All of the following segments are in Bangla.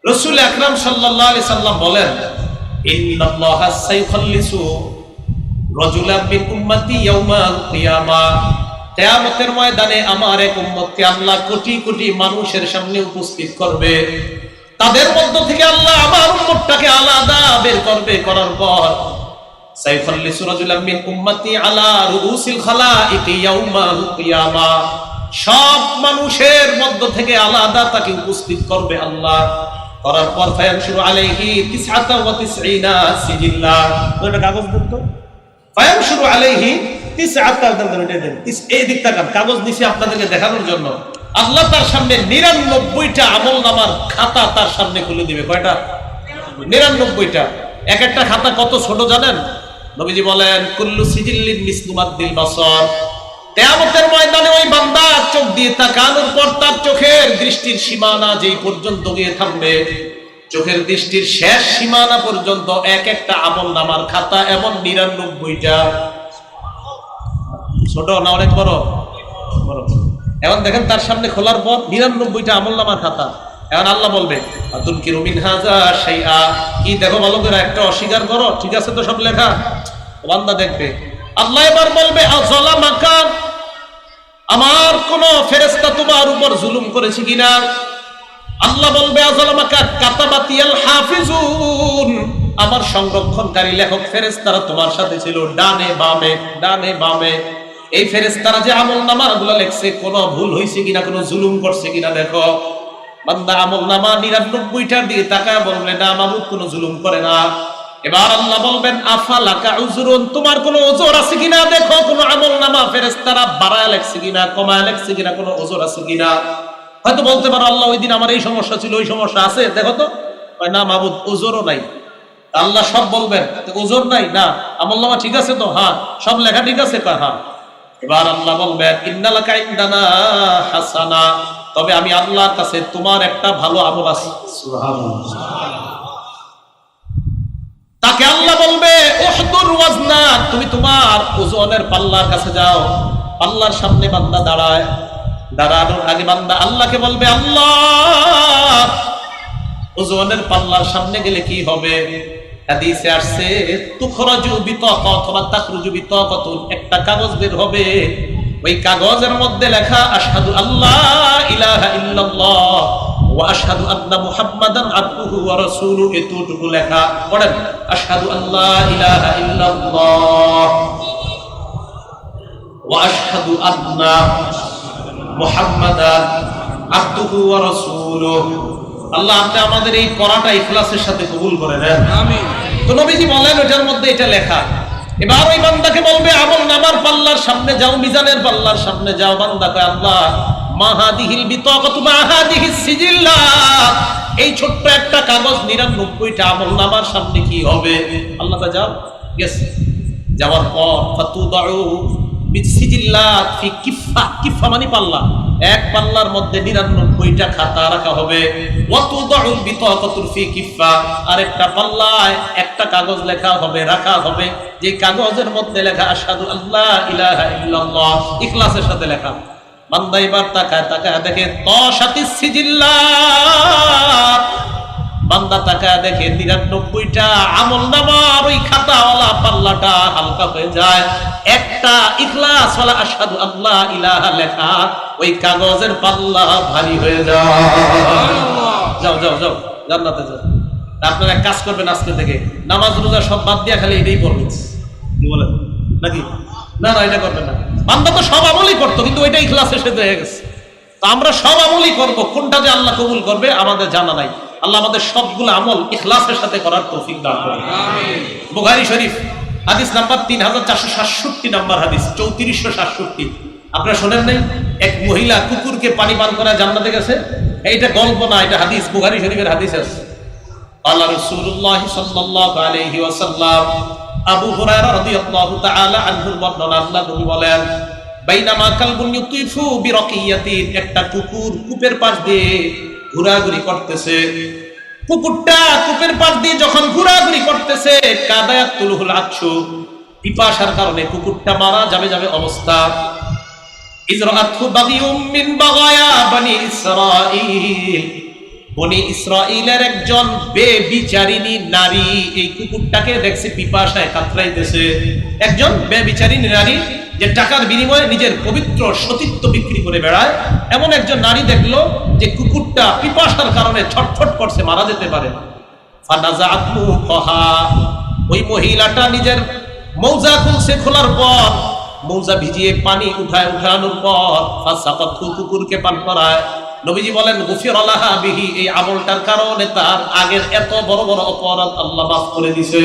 রাসূল আকরাম সাল্লাল্লাহু আলাইহি সাল্লাম বলেন, ইন্নাল্লাহা সাইখাল্লিসু রাজুলান মিন উম্মতি ইয়াউমাল কিয়ামাহ। কিয়ামতের ময়দানে আমার এক উম্মতকে আল্লাহ কোটি কোটি মানুষের সামনে উপস্থিত করবে। তাদের মধ্য থেকে আল্লাহ আমার উম্মতটাকে আলাদা বের করবে, করার পর সাইখাল্লিসু রাজুলান মিন উম্মতি আলা রুউসিল খালাইকি ইয়াউমাল কিয়ামাহ। সব মানুষের মধ্য থেকে আলাদা তাকে উপস্থিত করবে আল্লাহ। করার পর ফায়ানশুরু আলাইহি 99 সিজিল্লা। ওটা কাগজ দেন তো। ফায়ানশুরু আলাইহি 99 এই দিক তাকান, কাগজ নিচে আপনাদেরকে দেখানোর জন্য। আল্লাহ তার সামনে 99টা আমলনামার খাতা তার সামনে খুলে দিবে। কয়টা? 99টা। এক একটা খাতা কত ছোট জানেন? নবীজি বলেন, কুল্লু সিজিল্লিন মিসলু মাদ্দিল বাসর। কিয়ামতের ময়দানে ওই বান্দা চোখ দিয়ে তাকানোর পর তার চোখের দৃষ্টির সীমানা যেই পর্যন্ত গিয়ে থামবে, চোখের দৃষ্টির শেষ সীমানা পর্যন্ত এক একটা আমলনামার খাতা এমন 99টা। ছোট না অনেক বড়? বড়। এখন দেখেন তার সামনে খোলার পর 99টা আমলনামার খাতা। এখন আল্লাহ বলবে, আতুনকিরু মিন হাযা শাইআ। কি দেখো ভালো করে, একটা অস্বীকার করো? ঠিক আছে তো সব লেখা? বান্দা দেখবে। আল্লাহ এবার বলবে, আযালামাকা, আমার কোন ফেরেশতা তোমার উপর জুলুম করেছে কিনা? আল্লাহ বলবে, আযালামাকা কাতাবাতিয়াল হাফিজুন, আমার সংরক্ষণকারী লেখক ফেরেশতারা তোমার সাথে ছিল, ডানে বামে ডানে বামে। এই ফেরেশতারা যে আমলনামাগুলো লিখছে, কোন ভুল হয়েছে কিনা, কোন জুলুম করছে কিনা দেখো। বান্দা আমলনামা 99টার দিকে তাকায় বলবে, না মাবুদ কোনো জুলুম করে না। এবার আল্লাহ বলবেন, আফালাকা উযরুন, তোমার কোনো ওজর আছে কিনা দেখো, কোনো আমলনামা ফেরেশতারা বাড়ায় লেখছে কিনা, কমায় লেখছে কিনা, কোনো ওজর আছে কিনা। হয়তো বলতে পারো, আল্লাহ ওই দিন আমার এই সমস্যা ছিল, ওই সমস্যা আছে দেখো তো। না মাবুদ, ওজরও নাই। আল্লাহ সব বলবেন, ওজর নাই? না। আমলনামা ঠিক আছে তো? হ্যাঁ। সব লেখা ঠিক আছে? হ্যাঁ। এবার আল্লাহ বলবেন, ইন্নালাকা ইনদানা হাসানা, তবে আমি আল্লাহর কাছে তোমার একটা ভালো আমল আছে। সুবহানাল্লাহ। তাকে আল্লাহ বলবে, উহদুর ওয়াজনা, তুমি তোমার ওজনের পাল্লার কাছে যাও। পাল্লার সামনে বান্দা দাঁড়ায়। দাঁড়ানোর আগে বান্দা আল্লাহকে বলবে, আল্লাহ ওজনের পাল্লার সামনে গেলে কি হবে? হাদিসে আসছে, তুখরাজু বিতাকা অথবা তাখরুজু বিতাকাতুন, একটা কাগজ বের হবে। ওই কাগজের মধ্যে লেখা, আশহাদু আল্লাহ ইলাহা ইল্লাল্লাহ ওয়া আশহাদু আন্না মুহাম্মাদান আবদুহু ওয়া রাসূলুহু, এতটুকু লেখা। পড়েন, আশহাদু আল্লাহ ইলাহা ইল্লাল্লাহ ওয়া আশহাদু আন্না মুহাম্মাদান আবদুহু ওয়া রাসূলুহু। আল্লাহ আপনি আমাদের এই পড়াটা ইখলাসের সাথে কবুল করে নেন, আমিন। তো নবীজি বলেন, ওটার মধ্যে এটা লেখা। এবার ওই বান্দাকে বলবে, আমলনামার পাল্লার সামনে যাও, মিজানের পাল্লার সামনে যাও। বান্দা কয়, আল্লাহ মাহাদিহিল বিতাকাতু মাহাদিহিস সিজিল্লাহ, এই ছোট্ট একটা কাগজ 99টা আমলনামার সামনে কি হবে? আল্লাহ কয়, যাও। গেছে। যাওয়ার পর ফাতুদাউ বিসিজিল্লাহ ফি কিফা, কিফা মানে পাল্লা, এক পাল্লার মধ্যে 99টা খাতা রাখা হবে। ওয়াতুদাউল বিতাকাতু ফি কিফা, আরেকটা পাল্লায় একটা কাগজ লেখা হবে, রাখা হবে, যে কাগজের মধ্যে লেখা আশহাদু আল্লাহ ইলাহা ইল্লাল্লাহ, ইখলাসের সাথে লেখা। বান্দা এবার তাকায় তাকায় দেখে তাশাতিস সিজিল্লাহ। বান্দা তাকায় দেখে 99টা আমলনামার ওই খাতাওয়ালা পাল্লাটা হালকা হয়ে যায়। একটা ইখলাস ওয়ালা আশহাদু আল্লাহ ইলাহা লেখা ওই কাগজের পাল্লা ভারী হয়ে যায়। যাও যাও যাও, জান্নাতে যাও। আপনারা কাজ করবেন আজকে থেকে, নামাজ রোজা সব বাদ দিয়া খালি এটাই পড়বেন। কি বলেন নাকি? না না, এটা করবেন না। বান্দা তো সব আমলই করতো, কিন্তু ওইটা ইখলাসের সাথে হয়ে গেছে। তো আমরা সব আমলই করব, কোনটা যে আল্লাহ কবুল করবে আমাদের জানা নাই। আল্লাহ আমাদের সবগুলো আমল ইখলাসের সাথে করার তৌফিক দান করুন, আমিন। বুখারী শরীফ হাদিস নাম্বার 3467 নাম্বার হাদিস, 3467। আপনারা শোনেন নাই? এক মহিলা কুকুরকে পানি পান করা জান্নাতে গেছে। এইটা গল্প না, এটা হাদিস, বুখারী শরীফের হাদিস আছে। আল্লাহ রাসূলুল্লাহ সাল্লাল্লাহু আলাইহি ওয়াসাল্লাম, আবু হুরায়রা রাদিয়াল্লাহু তাআলা আনহুর বর্ণনা, আল্লাহ নবী বলেন, বাইনামা কালবুন ইউতিফু বিরাকিয়াতিন, একটা কুকুর কূপের পাশ দিয়ে ঘোরাঘুরি করতেছে। কুকুরটা কূপের পাশ দিয়ে যখন ঘোরাঘুরি করতেছে, কাদায়াতুলহুল আতশু, পিপাসার কারণে কুকুরটা মারা যাবে যাবে অবস্থা। ইজরাআতহু বাগিয়ুম মিন বাগায়া বনি ইসরাঈল, বনি ইসরাইলের একজন বেবিচারিণী নারী এই কুকুরটাকে দেখছে পিপাসায় কাতরাইতেছে। একজন বেবিচারিণী নারী যে টাকার বিনিময়ে নিজের পবিত্র সতীত্ব বিক্রি করে বেড়ায়, এমন একজন নারী দেখলো যে কুকুরটা পিপাসার কারণে ছটফট করছে, মারা যেতে পারে। ওই মহিলাটা নিজের মৌজা খুলছে, খোলার পর মৌজা ভিজিয়ে পানি উঠানোর পর কুকুরকে পান করায়। নবীজি বলেন গুফিরা লাহা বিহি, এই আমলটার কারণে তার আগের এত বড় বড় অপরাধ আল্লাহ মাফ করে দিয়েছে।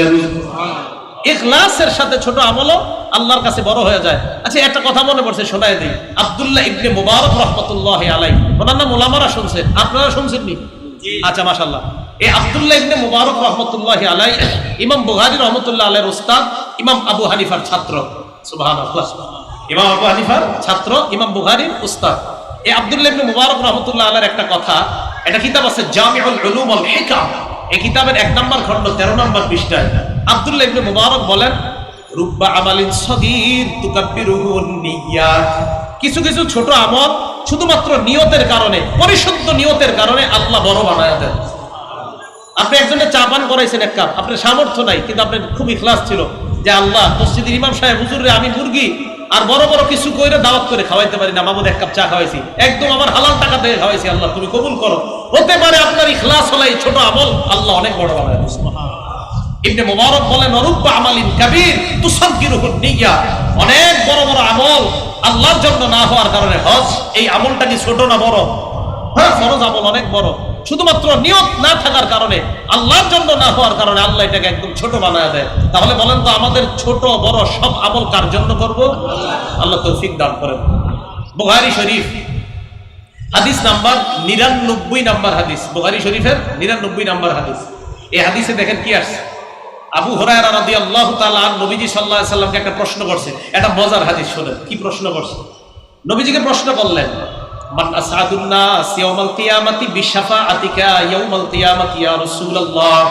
ইখলাসের সাথে ছোট আমলও আল্লাহর কাছে বড় হয়ে যায়। আচ্ছা, একটা কথা মনে পড়ছে, শোনায় দিই। আব্দুল্লাহ ইবনে মুবারক রাহমাতুল্লাহি আলাইহি, ওনার নাম উলামারা শুনছেন, আপনারা শুনছেননি? আচ্ছা, মাশাআল্লাহ। এই আব্দুল্লাহ ইবনে মুবারক রাহমাতুল্লাহি আলাইহি ইমাম বুখারী রাহমাতুল্লাহ আলাইহির উস্তাদ, ইমাম আবু হানিফার ছাত্র। সুবহানাল্লাহ। ইমাম আবু হানিফার ছাত্র, ইমাম বুখারীর উস্তাদ। এই আব্দুল্লাহ ইবনে মুবারক রাহমাতুল্লাহ আলাইহির একটা কথা, এটা কিতাব আছে জামিউল উলুম ওয়াল হিকাম, এই কিতাবের 1 নম্বর খণ্ড 13 নম্বর পৃষ্ঠায় আব্দুল্লাহ ইবনে মুবারক বলেন, রুব্বা আমালিন সগীর তুকাব্বিরুহু নিয়াত, কিছু কিছু ছোট আমল শুধুমাত্র নিয়তের কারণে, পরিশুদ্ধ নিয়তের কারণে আল্লাহ বড় বানায় দেন। আপনি একজনের চা পান করাইছেন 1 কাপ, আপনার সামর্থ্য নাই, কিন্তু আপনার খুব ইখলাস ছিল যে আল্লাহ মসজিদের ইমাম সাহেব হুজুরে আমি মুরগি আর বড় বড় কিছু কইরে দাওয়াত করে খাওয়াইতে পারি না, মামুদ 1 কাপ চা খাওয়াইছি, একদম আমার হালাল টাকা থেকে খাওয়াইছি, আল্লাহ তুমি কবুল করো। হতে পারে আপনার ইখলাস হলে এই ছোট আমল আল্লাহ অনেক বড় বানায় দেন। ইবনে মুবারক বলেন, রুব্বা আমালিন কাবীর তুসাগগিরুহু নিয়াত, অনেক বড় বড় আমল আল্লাহর জন্য না হওয়ার কারণে, হজ এই আমলটা কি ছোট না বড়? হ্যাঁ, ফরজ আমল অনেক বড়, শুধুমাত্র নিয়ত না থাকার কারণে, আল্লাহর জন্য না হওয়ার কারণে আল্লাহ এটাকে একদম ছোট বানায় দেয়। তাহলে বলেন তো, আমাদের ছোট বড় সব আমল কার জন্য করব? আল্লাহ তৌফিক দান করেন। বুখারী শরীফ হাদিস নাম্বার 99 নাম্বার হাদিস, বুখারী শরীফের 99 নাম্বার হাদিস। এই হাদিসে দেখেন কি আসছে। আবু হুরায়রা রাদিয়াল্লাহু তাআলা নবীজি সাল্লাল্লাহু আলাইহি সাল্লামকে একটা প্রশ্ন করছে, এটা মজার হাদিস, শুনেন কি প্রশ্ন করছে। নবীজিকে প্রশ্ন করলেন, মান আসআদুন নাস ইয়াউমাল কিয়ামাতি বিশাফাআতিকা ইয়াউমাল কিয়ামাতি ইয়া রাসূলুল্লাহ।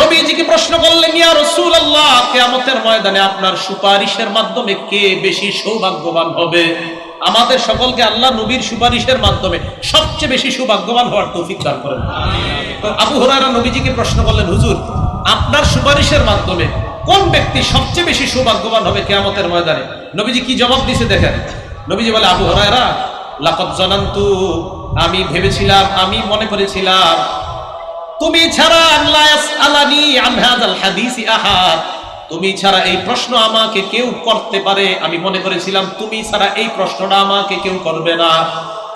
নবীজিকে প্রশ্ন করলেন, ইয়া রাসূলুল্লাহ, কিয়ামতের ময়দানে আপনার সুপারিশের মাধ্যমে কে বেশি সৌভাগ্যবান হবে? আমাদের সকলকে আল্লাহ নবীর সুপারিশের মাধ্যমে সবচেয়ে বেশি সৌভাগ্যবান হওয়ার তৌফিক দান করেন। তো আবু হুরায়রা নবীজিকে প্রশ্ন করলেন, হুজুর, আপনার সুপারিশের মাধ্যমে কোন ব্যক্তি সবচেয়ে বেশি সৌভাগ্যবান হবে কিয়ামতের ময়দানে? নবীজি কি জবাব দিয়েছে দেখেন। নবীজি বলে, আবু হুরায়রা, লাকাদ জানান্তু, আমি ভেবেছিলাম, আমি মনে করেছিলাম, তুমি ছাড়া আল্লাহ ইয়াসআলানি আন হাযাল হাদিসি আহাদ, তুমি ছাড়া এই প্রশ্ন আমাকে কেউ করতে পারে, আমি মনে করেছিলাম তুমি ছাড়া এই প্রশ্নটা আমাকে কেউ করবে না।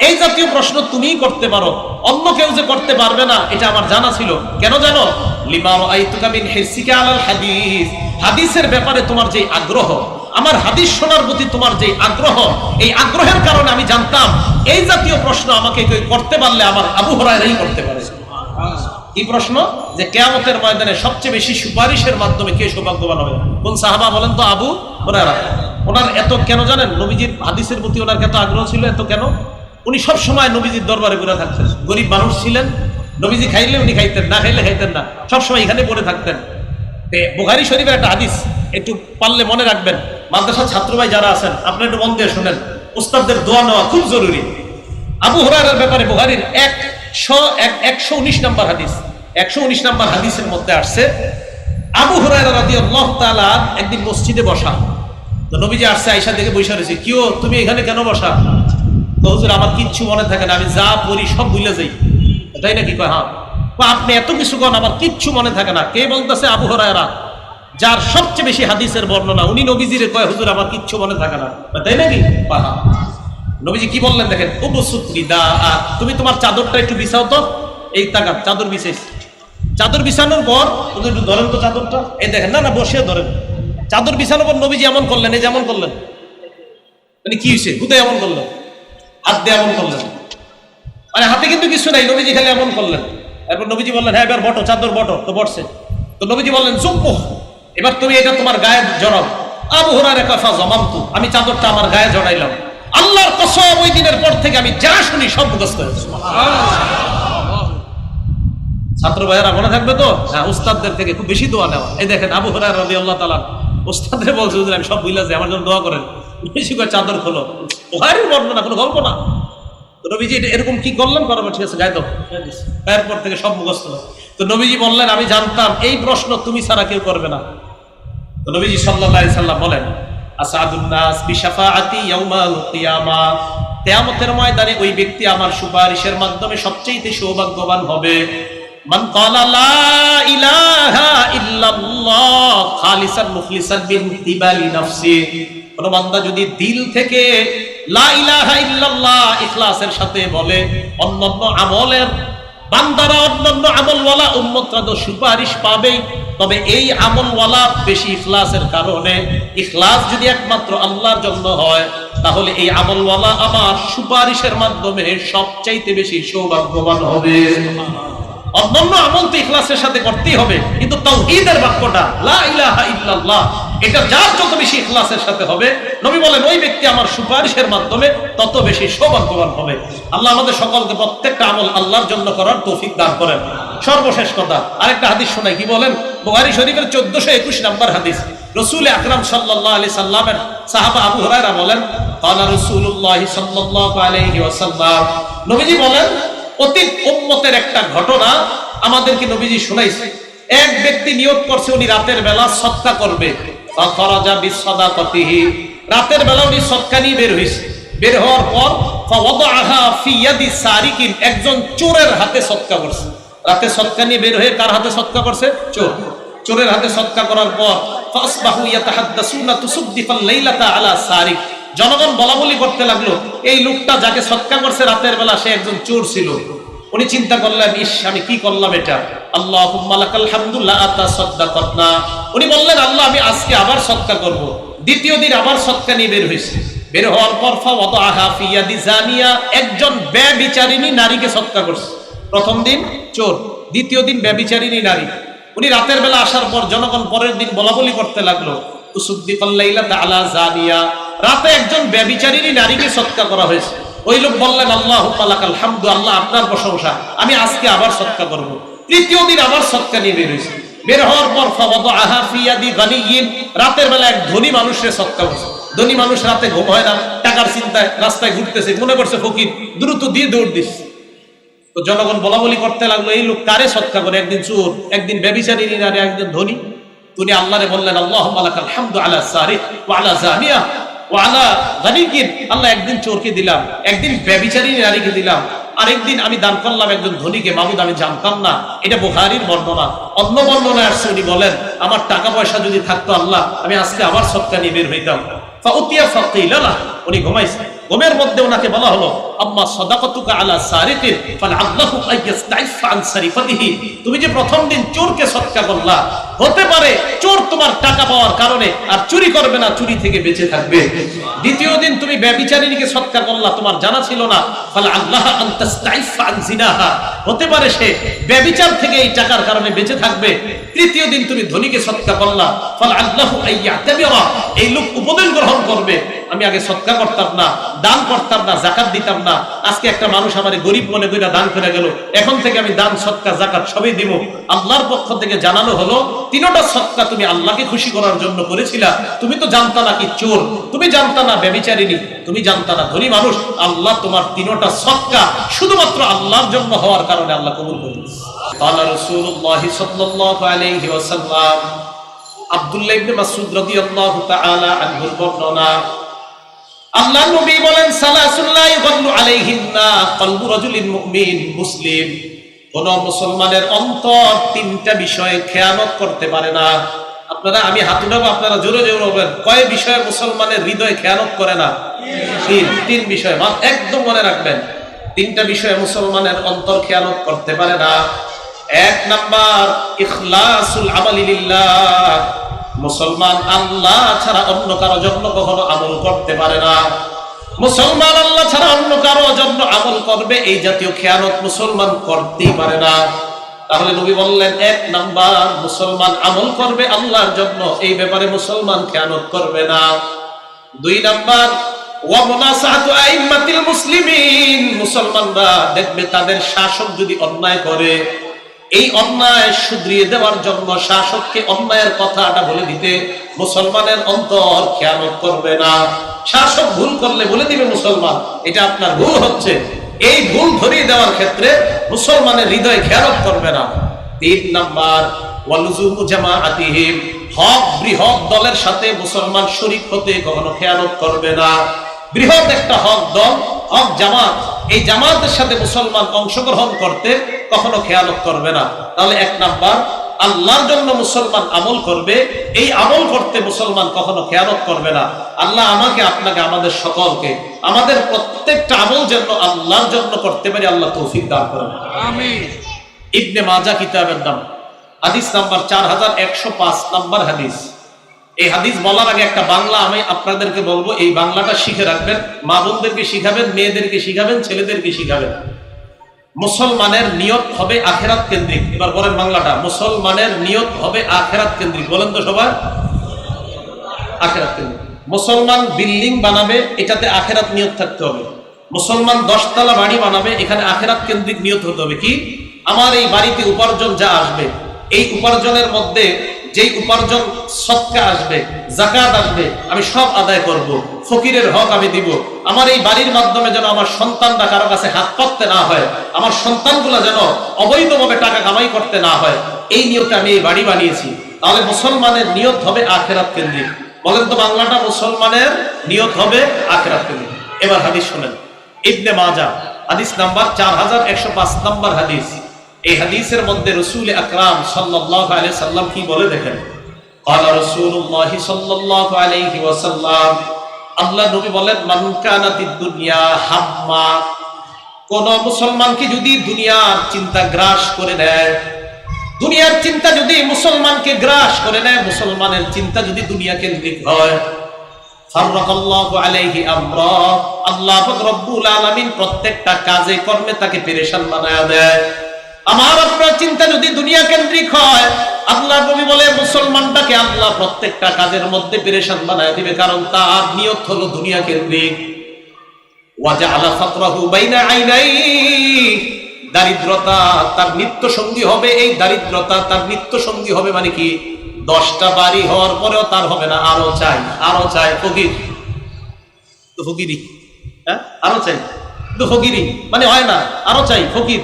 এই জাতীয় প্রশ্ন তুমিই করতে পারো, অন্য কেউ যে করতে পারবে না এটা আমার জানা ছিল। কেন জানো? লিমা রাআইতুকা মিন হিরসিকা আলাল হাদিস, হাদিসের ব্যাপারে তোমার যে আগ্রহ, আমার হাদিস শোনার প্রতি তোমার যে আগ্রহ, এই আগ্রহের কারণে আমি জানতাম এই জাতীয় প্রশ্ন আমাকে কেউ করতে পারলে আমার আবু হুরায়রাই করতে পারে। কি প্রশ্ন? যে কিয়ামতের ময়দানে সবচেয়ে বেশি সুপারিশের মাধ্যমে কে সৌভাগ্যবান হবে? কোন সাহাবা বলেন তো? আবু হুরায়রা। ওনার এত কেন জানেন? নবীজির হাদিসের প্রতি ওনার এত আগ্রহ ছিল, এত কেন? উনি সব সময় নবীজির দরবারে ঘুরে থাকতেন, গরিব মানুষ ছিলেন, নবীজি খাইলে উনি খাইতেন, না খাইলে খাইতেন না, সবসময় এখানে পড়ে থাকতেন। বুখারী শরীফের একটা হাদিস একটু পারলে মনে রাখবেন, মাদ্রাসার ছাত্র ভাই যারা আছেন আপনারা একটু মন দিয়ে শুনেন, উস্তাদদের দোয়া নেওয়া খুব জরুরি। আবু হুরায়রার ব্যাপারে বুখারীর 119 নম্বর হাদিস, 119 নম্বর হাদিসের মধ্যে আসছে, আবু হুরায়রা রাদিয়াল্লাহু তাআলা একদিন মসজিদে বসা, তো নবীজি আসছে, আয়েশা দেখে বসে রয়েছে, কিও তুমি এখানে কেন বসা? তো হুজুর, আমার কিচ্ছু মনে থাকে না, আমি যা পড়ি সব ভুলে যাই। তাই নাকি? কয় হ্যাঁ। আপনি এত কিছু কন, আমার কিচ্ছু মনে থাকে না। কে বলতেছে? আবু হুরায়রা, যার সবচেয়ে বেশি হাদিসের বর্ণনা, উনি নবীজিরে কয়, হুজুর আমার কিচ্ছু মনে থাকে না। তাই নাকি? নবীজি কি বললেন দেখেন, তুমি তোমার চাদরটা একটু বিছাও তো। এই তাকাত চাদর বিছাইছ, চাদর বিছানোর পর একটু ধরেন তো চাদরটা, এই দেখেন, না না বসে ধরেন। চাদর বিছানোর পর নবীজি এমন করলেন, এই যেমন করলেন, মানে কি হয়েছে? হুদে এমন করলেন, হাত দিয়ে এমন করলেন, মানে হাতে কিন্তু কিছু নাই, নবীজি খালি এমন করলেন। এরপর নবীজি বললেন, হ্যাঁ এবার বটো, চাদর বটো। তো বটছে। তো নবীজি বললেন, চুপ, এবার তুমি এটা তোমার গায়ে জড়াও। আবু হুরায়রা কথা জমামতু, আমি চাদরটা আমার গায়ে জড়াইলাম। আল্লাহর কসম, ওই দিনের পর থেকে আমি যা শুনি সব মুখস্থ হয়েছে। ছাত্র ভাইয়েরা মনে থাকবে তো? হ্যাঁ, উস্তাদদের থেকে খুব বেশি দোয়া নেওয়া। এই দেখেন আবু হুরায়রা রাদিয়াল্লাহু তাআলা উস্তাদরে বলছে, হুজুর আমি সব ভুলে যাই, আমার জন্য দোয়া করেন। বেশি করে চাদর খোলো। বুখারীর বর্ণনা, কোনো গল্প না। তো নবীজি এরকম কি করলেন, করাবো ঠিক আছে গায়ে দাও, এরপর থেকে সব মুখস্থ। তো নবীজি বললেন আমি জানতাম এই প্রশ্ন তুমি ছাড়া কেউ করবে না। তো নবীজি সাল্লাল্লাহু আলাইহি সাল্লাম বলেন আসাদুন নাস বিশাফাআতি ইয়াউমাল কিয়ামা, কিয়ামতের ময়দানে ওই ব্যক্তি আমার সুপারিশের মাধ্যমে সবচেয়ে সৌভাগ্যবান হবে। মান ক্বালা লা ইলাহা ইল্লাল্লাহ খালিসান মুখলিসান বিন তিবালি নাফসি, কোন বান্দা যদি দিল থেকে লা ইলাহা ইল্লাল্লাহ ইখলাসের সাথে বলে, অন্যান্য আমলের বান্দারা অন্যান্য আমলওয়ালা উম্মতরা তো সুপারিশ পাবেই, তবে এই আমলওয়ালা বেশি ইখলাসের কারণে, ইখলাস যদি একমাত্র আল্লাহর জন্য হয় তাহলে এই আমলওয়ালা আমার সুপারিশের মাধ্যমে সবচাইতে বেশি সৌভাগ্যবান হবে। অন্যান্য আমল তো ইখলাসের সাথে করতেই হবে, কিন্তু তাওহীদের বাক্যটা লা ইলাহা ইল্লাল্লাহ, এটা যার যত বেশি ইখলাসের সাথে হবে, নবী বলেন ওই ব্যক্তি আমার সুপারিশের মাধ্যমে তত বেশি সৌভাগ্যবান হবে। আল্লাহ আমাদের সকলকে প্রত্যেকটা আমল আল্লাহর জন্য করার তৌফিক দান করেন। সর্বশেষ কথা, আরেকটা হাদিস শোনাই, কি বলেন? বুখারী শরীফের 1421 নম্বর হাদিস, রাসূল আকরাম সাল্লাল্লাহু আলাইহি সাল্লামের সাহাবা আবু হুরায়রা বলেন, ক্বালা রাসূলুল্লাহ সাল্লাল্লাহু আলাইহি ওয়াসাল্লাম, নবীজি বলেন অতীত উম্মতের একটা ঘটনা আমাদেরকে নবীজি শুনাইছে। এক ব্যক্তি নিয়ত করছে উনি রাতের বেলা সদকা করবে, ফাখরাজা বিসাদাকাতিহি, রাতের বেলা উনি সদকা নিয়ে বের হইছে। বের হওয়ার পর ফাওয়াদাহা ফি ইয়াদি সারিকিন, একজন চোরের হাতে সদকা করছে। রাতে সদকা নিয়ে বের হয়ে কার হাতে সদকা করছে? চোর। চোরের হাতে সদকা করার পর ফাসবাহু ইয়াতাহাদ্দাসুনা তুসদ্দিফাল লাইলাতা আলা সারিক, জনগণ বলাবলি করতে লাগলো এই লোকটা যাকে সৎকার করছে রাতের বেলা সে একজন চোর ছিল। উনি চিন্তা করলেন, ইস আমি কি করলাম এটা, আল্লাহুম্মা লাকাল হামদু লা আতাসাদ্দাকাতনা। উনি বললেন আল্লাহ আমি আজকে আবার সৎকার করব। দ্বিতীয় দিন আবার সৎকার নিয়ে বের হয়েছে। বের হওয়ার পর ফাওয়াদাহা ফি ইয়াদি জানিয়া, একজন ব্যভিচারিণী নারীকে সৎকার করছে। প্রথম দিন চোর, দ্বিতীয় দিন ব্যভিচারিণী নারী। উনি রাতের বেলা আসার পর জনগণ পরের দিন বলাবলি করতে লাগলো তুসদ্দিফাল লাইলাতা আলা জানিয়া, রাতে একজন ব্যভিচারিণী নারীকে সৎকার করা হয়েছে। ওই লোক বললেন আল্লাহুম্মা লাকাল হামদু, আল্লাহ আপনার প্রশংসা, আমি আজকে আবার সৎকার করব। তৃতীয় দিন আবার সৎকার নিয়ে বের হয়েছে। বের হওয়ার পর ফাওয়াদাহা ফি ইয়াদি গানিয়িন, রাতের বেলা এক ধনী মানুষের সৎকার করছে। ধনী মানুষ রাতে ঘুম হয় না, টাকার চিন্তায় রাস্তায় ঘুরতেছে, মনে করছে ফকির, দ্রুত দিয়ে দৌড় দিচ্ছে। তো জনগণ বলাবলি করতে লাগলো এই লোক কারে সৎকার করে, একদিন চোর, একদিন ব্যভিচারিণী নারী, একদিন ধনী। তিনি আল্লাহরে বললেন আল্লাহুম্মা লাকাল হামদু আলা সারিক ওয়া আলা জানিয়া ওয়া আলা গানিয়িন, আল্লাহ একদিন চোরকে দিলাম, একদিন ব্যভিচারিণী নারীকে দিলাম, আরেকদিন আমি দান করলাম একজন ধনীকে। মাবুদ আমি জানতাম না, এটা বুখারীর বর্ণনা। অন্য বর্ণনায় আসছে উনি বলেন আমার টাকা পয়সা যদি থাকতো আল্লাহ আমি আজকে আবার সৎকার নিয়ে বের হইতাম। ফাউতিয়া ফাকিলা লাহ, উনি ঘুমাইছে। ঘুমের মধ্যে ওনাকে বলা হলো আম্মা সাদাকাতুকা আলা সারিকিন ফালআল্লাহু আইয়াস্তাইফা আন সারিফাতিহি, তুমি যে প্রথম দিন চোরকে সৎকার করলা, হতে পারে চোর তোমার টাকা পাওয়ার কারণে আর চুরি করবে না, চুরি থেকে বেঁচে থাকবে। দ্বিতীয় দিন তুমি ব্যভিচারিণীকে সৎকার করলা, তোমার জানা ছিল না, ফালআল্লাহু আন তাস্তাইফা আন জিনাহা, হতে পারে সে ব্যভিচার থেকে এই টাকার কারণে বেঁচে থাকবে। তৃতীয় দিন তুমি ধনীকে সৎকার করলা, ফালআল্লাহু আইয়াতাবিরা, এই লোক উপদেশ গ্রহণ করবে, আমি আগে সৎকার করতাম না, দান করতাম না, যাকাত দিতাম না, আজকে একটা মানুষ আমারে গরিব মনে করে দান করে গেল, এখন থেকে আমি দান সৎকার যাকাত সবই দিব। আল্লাহর পক্ষ থেকে জানানো হলো তিনটা সৎকার তুমি আল্লাহকে খুশি করার জন্য করেছিলা। তুমি তো জানতা না কি চোর, তুমি জানতা না ব্যভিচারিণী, তুমি জানতা না ধনী মানুষ, আল্লাহ তোমার তিনটা সৎকার শুধুমাত্র আল্লাহর জন্য হওয়ার কারণে আল্লাহ কবুল করেছেন। ক্বালা রাসূলুল্লাহ সাল্লাল্লাহু আলাইহি ওয়াসাল্লাম, আব্দুল্লাহ ইবনে মাসউদ রাদিয়াল্লাহু তাআলা আনহুর বর্ণনা, আল্লাহ নবী বলেন সালাসুল লা ইগল্লু আলাইহিন্না কলবু রাজুলিন মুমিন মুসলিম, কোন মুসলমানের অন্তর তিনটা বিষয়ে খেয়ানত করতে পারে না। আপনারা, আমি হাত উঠাবো, আপনারা জোরে জোরে বলবেন কয় বিষয়ে মুসলমানের হৃদয় খেয়ানত করে না? তিন বিষয়, একদম মনে রাখবেন। তিনটা বিষয়ে মুসলমানের অন্তর খেয়ানত করতে পারে না। এক নাম্বার ইখলাসুল আমালি লিল্লাহ, মুসলমান আল্লাহ ছাড়া অন্য কারো জন্য কখনো আমল করতে পারে না। মুসলমান আল্লাহ ছাড়া অন্য কারো জন্য আমল করবে এই জাতীয় খেয়ানত মুসলমান করতেই পারে না। তাহলে নবী বললেন এক নাম্বার মুসলমান আমল করবে আল্লাহর জন্য, এই ব্যাপারে মুসলমান খেয়ানত করবে না। দুই নাম্বার ওয়া মুনাসাহাতু আইম্মাতিল মুসলিমিন, মুসলমানরা দেখবে তাদের শাসক যদি অন্যায় করে, এই অন্যায় শুধরিয়ে দেওয়ার জন্য শাসককে অন্যায়ের কথাটা বলে দিতে মুসলমানের অন্তর খেয়ানত করবে না। শাসক ভুল করলে বলে দিবে মুসলমান এটা আপনার ভুল হচ্ছে, এই ভুল ধরিয়ে দেওয়ার ক্ষেত্রে মুসলমানের হৃদয় খেয়ালত করবে না। 3 নাম্বার ওয়ালুজুমু জামাআতিহিম, হক বৃহৎ দলের সাথে মুসলমান শরীক হতে কখনো খেয়ানত করবে না। বৃহৎ একটা হক দল, হক জামাত, এই জামাতের সাথে মুসলমান অংশগ্রহণ করতে কখনো খেয়ানত করবে না। তাহলে 1 নাম্বার, আল্লাহর জন্য মুসলমান আমল করবে, এই আমল করতে মুসলমান কখনো খেয়ানত করবে না। আল্লাহ আমাকে, আপনাকে, আমাদের সকলকে, আমাদের প্রত্যেকটা আমল যেন আল্লাহর জন্য করতে পারি, আল্লাহ তৌফিক দান করেন, আমিন। ইবনে মাজাহ কিতাবের নাম, হাদিস নাম্বার 4105 নাম্বার হাদিস। এই হাদিস বলার আগে একটা বাংলা আমি আপনাদেরকে বলবো, এই বাংলাটা শিখে রাখবেন, মা বোনদেরকে শিখাবেন, মেয়েদেরকে শিখাবেন, ছেলেদেরকে শিখাবেন। মুসলমানের নিয়ত হবে আখিরাত কেন্দ্রিক। এবার বলেন বাংলাটা, মুসলমানের নিয়ত হবে আখিরাত কেন্দ্রিক। বলেন তো সবাই, আখিরাত কেন্দ্রিক। মুসলমান বিল্ডিং বানাবে, এটাতে আখিরাত নিয়ত থাকতে হবে। মুসলমান 10 তলা বাড়ি বানাবে, এখানে আখিরাত কেন্দ্রিক নিয়ত হতে হবে। কি, আমার এই বাড়িতে উপার্জন যা আসবে, এই উপার্জনের মধ্যে যেই উপার্জন সদকা আসবে, যাকাত আসবে, আমি সব আদায় করব, ফকিরের হক আমি দিব। আমার এই বাড়ির মাধ্যমে যেন আমার সন্তানরা কারো কাছে হাত পাততে না হয়, আমার সন্তানগুলা যেন অবৈধভাবে টাকা কামাই করতে না হয়, এই নিয়তে আমি এই বাড়ি বানিয়েছি। তাহলে মুসলমানের নিয়ত হবে আখিরাত কেন্দ্রিক। বলেন তো বাংলাটা, মুসলমানের নিয়ত হবে আখিরাত কেন্দ্রিক। এবার হাদিস শুনেন, ইবনে মাজাহ হাদিস নাম্বার 4105 নাম্বার হাদিস। এই হাদিসের মধ্যে রাসূল আকরাম সাল্লাল্লাহু আলাইহি সাল্লাম কি বলে দেখেন। ক্বালা রাসূলুল্লাহ সাল্লাল্লাহু আলাইহি ওয়াসাল্লাম, আল্লাহ নবী বলেন, মান কানাতিদ দুনিয়া হাম্মা, কোন মুসলমানকে যদি দুনিয়ার চিন্তা গ্রাস করে নেয়, দুনিয়ার চিন্তা যদি মুসলমানকে গ্রাস করে নেয়, মুসলমানের চিন্তা যদি দুনিয়া কেন্দ্রিক হয়, ফাররাকাল্লাহু আলাইহি আমরা, আল্লাহ পাক রব্বুল আলামিন প্রত্যেকটা কাজে কর্মে তাকে পেরেশান বানায়া দেয়। আমার আপনার চিন্তা যদি দুনিয়া কেন্দ্রিক হয়, আল্লাহ নবী বলে মুসলমানটাকে আল্লাহ প্রত্যেকটা কাজের মধ্যে পেরেশান বানায় দিবে, কারণ তার নিয়ত হলো দুনিয়া কেন্দ্রিক। ওয়াজআলা ফাকরাহু বাইনা আইনাইহি, দারিদ্রতা তার নিত্য সঙ্গী হবে। এই দারিদ্রতা তার নিত্য সঙ্গী হবে মানে কি, 10টা বাড়ি হওয়ার পরেও তার হবে না, আরো চাই, আরো চাই, ফকির তো ফকিরি, হ্যাঁ, আরো চাই তো ফকিরি মানে হয় না, আরো চাই, ফকির,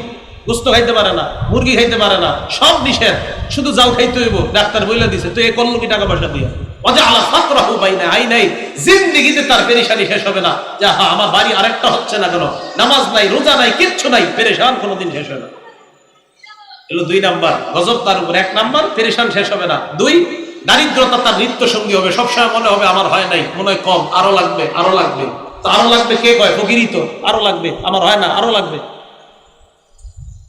গোস্ত খাইতে পারে না, মুরগি খাইতে পারে না, সব নিষেধ, শুধু যাও খাইতে হইব, ডাক্তার বইলা দিছে, তো এ করলো কি টাকা পয়সা দিয়ে। ওয়াজআলা ফাকরাহু বাইনা আইনাইহি, জিন্দেগিতে তার পেরেশানি শেষ হবে না, যে হ্যাঁ আমার বাড়ি আরেকটা হচ্ছে না কেন, নামাজ নাই, রোজা নাই, কিচ্ছু নাই, পেরেশান কোনোদিন শেষ হবে না। এলো 2 নাম্বার, গজব তার উপর। 1 নাম্বার, পেরেশান শেষ হবে না। 2, দারিদ্রতা তার নিত্য সঙ্গী হবে, সবসময় মনে হবে আমার হয় নাই, মনে হয় কম, আরো লাগবে, আরো লাগবে। তো আরো লাগবে কে কয়, ফকিরই তো, আরো লাগবে, আমার হয় না, আরো লাগবে।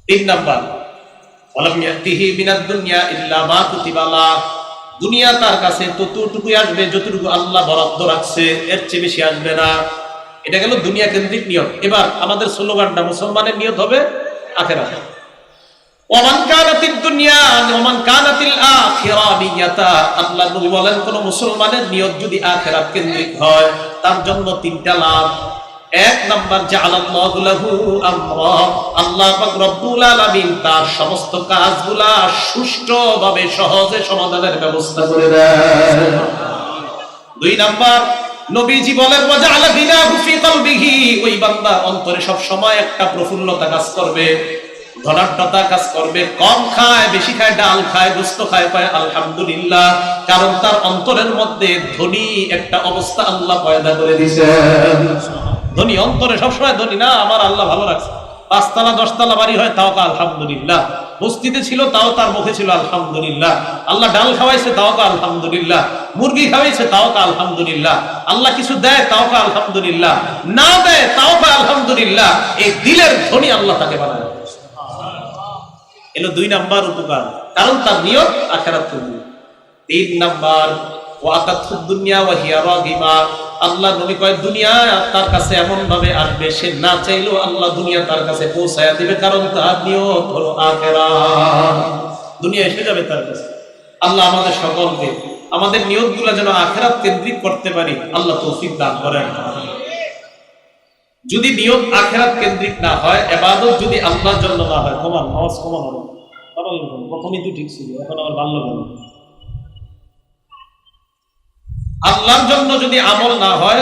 3 নাম্বার, ওয়ালাম ইয়াতিহি মিনাদ দুনিয়া ইল্লা মা কুতিবা লাহ, দুনিয়া তার কাছে ততটুকুই আসবে যতটুকু আল্লাহ বরাদ্দ রাখছে, এর চেয়ে বেশি আসবে না। এটা গেল দুনিয়া কেন্দ্রিক নিয়ত। এবার আমাদের স্লোগানটা, মুসলমানের নিয়ত হবে আখিরাত। ওমান কানাতিদ দুনিয়া ওমান কানাতিল আখিরা নিয়াতা, আল্লাহ নবী বলেন, কোন মুসলমানের নিয়ত যদি আখিরাত কেন্দ্রিক হয়, তার জন্য 3টা লাভ। 1 নাম্বার, জাআলাল্লাহু লাহু আমরা, আল্লাহ পাক রব্বুল আলামিন তার সমস্ত কাজগুলা সুষ্ঠুভাবে সহজে সমাধানের ব্যবস্থা করে দেন। 2 নাম্বার, নবীজি বলেন, ওয়াজআলা গিনাহু ফি কলবিহি, ওই বান্দা অন্তরে সব সময় একটা প্রফুল্লতা কাজ করবে, ধনাঢ্যতা কাজ করবে, কম খায়, বেশি খায়, ডাল খায়, গোস্ত খায়, পায় আলহামদুলিল্লাহ, কারণ তার অন্তরের মধ্যে ধনী একটা অবস্থা আল্লাহ পয়দা করে দিয়েছেন। ধনী অন্তরে সবসময় ধনী না, আমার আল্লাহ ভালো রাখছে। 5 তলা 10 তলা বাড়ি হয়, তাও কা আলহামদুলিল্লাহ। বস্তিতে ছিল, তাও তার মুখে ছিল আলহামদুলিল্লাহ। আল্লাহ ডাল খাওয়াইছে, তাও কা আলহামদুলিল্লাহ। মুরগি খাওয়াইছে, তাও কা আলহামদুলিল্লাহ। আল্লাহ কিছু দেয়, তাও কা আলহামদুলিল্লাহ। না দেয়, তাও কা আলহামদুলিল্লাহ। এই দিলের ধনী আল্লাহ তাকে বানায়। এলো 2 নাম্বার উপকার, কারণ তার নিয়ত আখিরাত কেন্দ্রিক। 3 নাম্বার, ওয়াতাতুদ দুনিয়া ওয়া হিয়া রাগিমা, আল্লাহ নবী কয়, দুনিয়া তার কাছে এমন ভাবে আসবে, সে না চাইলেও আল্লাহ দুনিয়া তার কাছে পৌঁছায়া দিবে, কারণ তার নিয়ত হলো আখিরাত। দুনিয়া এসে যাবে তার কাছে। আল্লাহ আমাদের সকলকে আমাদের নিয়তগুলো যেন আখিরাত কেন্দ্রিক করতে পারি, আল্লাহ তৌফিক দান করেন। যদি নিয়ত আখিরাত কেন্দ্রিক না হয়, ইবাদত যদি আল্লাহর জন্য না হয়, কমান আওয়াজ কমান হবে, প্রথমেই তো ঠিক ছিল, এখন আবার ভালো কেন? আল্লাহর জন্য যদি আমল না হয়,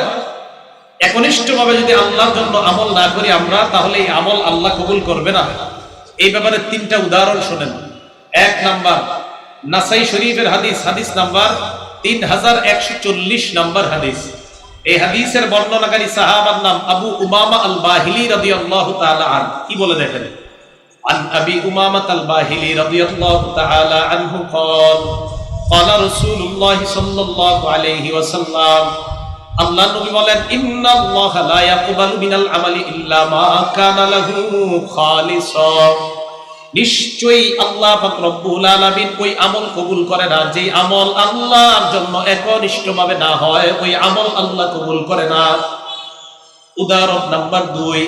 একনিষ্ঠভাবে যদি আল্লাহর জন্য আমল না করি আমরা, তাহলে এই আমল আল্লাহ কবুল করবে না। এই ব্যাপারে 3টা উদাহরণ শুনেন। 1 নাম্বার নাসাই শরীফের হাদিস, হাদিস নাম্বার 3140 নাম্বার হাদিস। এই হাদিসের বর্ণনাকারী সাহাবার নাম আবু উমামা আল বাহিলি রাদিয়াল্লাহু তাআলা আনহু। কি বলে দেখেন, আন আবি উমামা আল বাহিলি রাদিয়াল্লাহু তাআলা আনহু قال قال رسول الله صلى الله عليه وسلم, আল্লাহ নবী বলেন, ইন্নাল্লাহা লা ইয়াকবালু মিনাল আমালি ইল্লা মা কানা লাহু খালিসা, নিশ্চয়ই আল্লাহ পাক রব্বুল আলামিন ওই আমল কবুল করে না যে আমল আল্লাহর জন্য একনিষ্ঠভাবে না হয়, ওই আমল আল্লাহ কবুল করে না। উদাহরণ নাম্বার 2,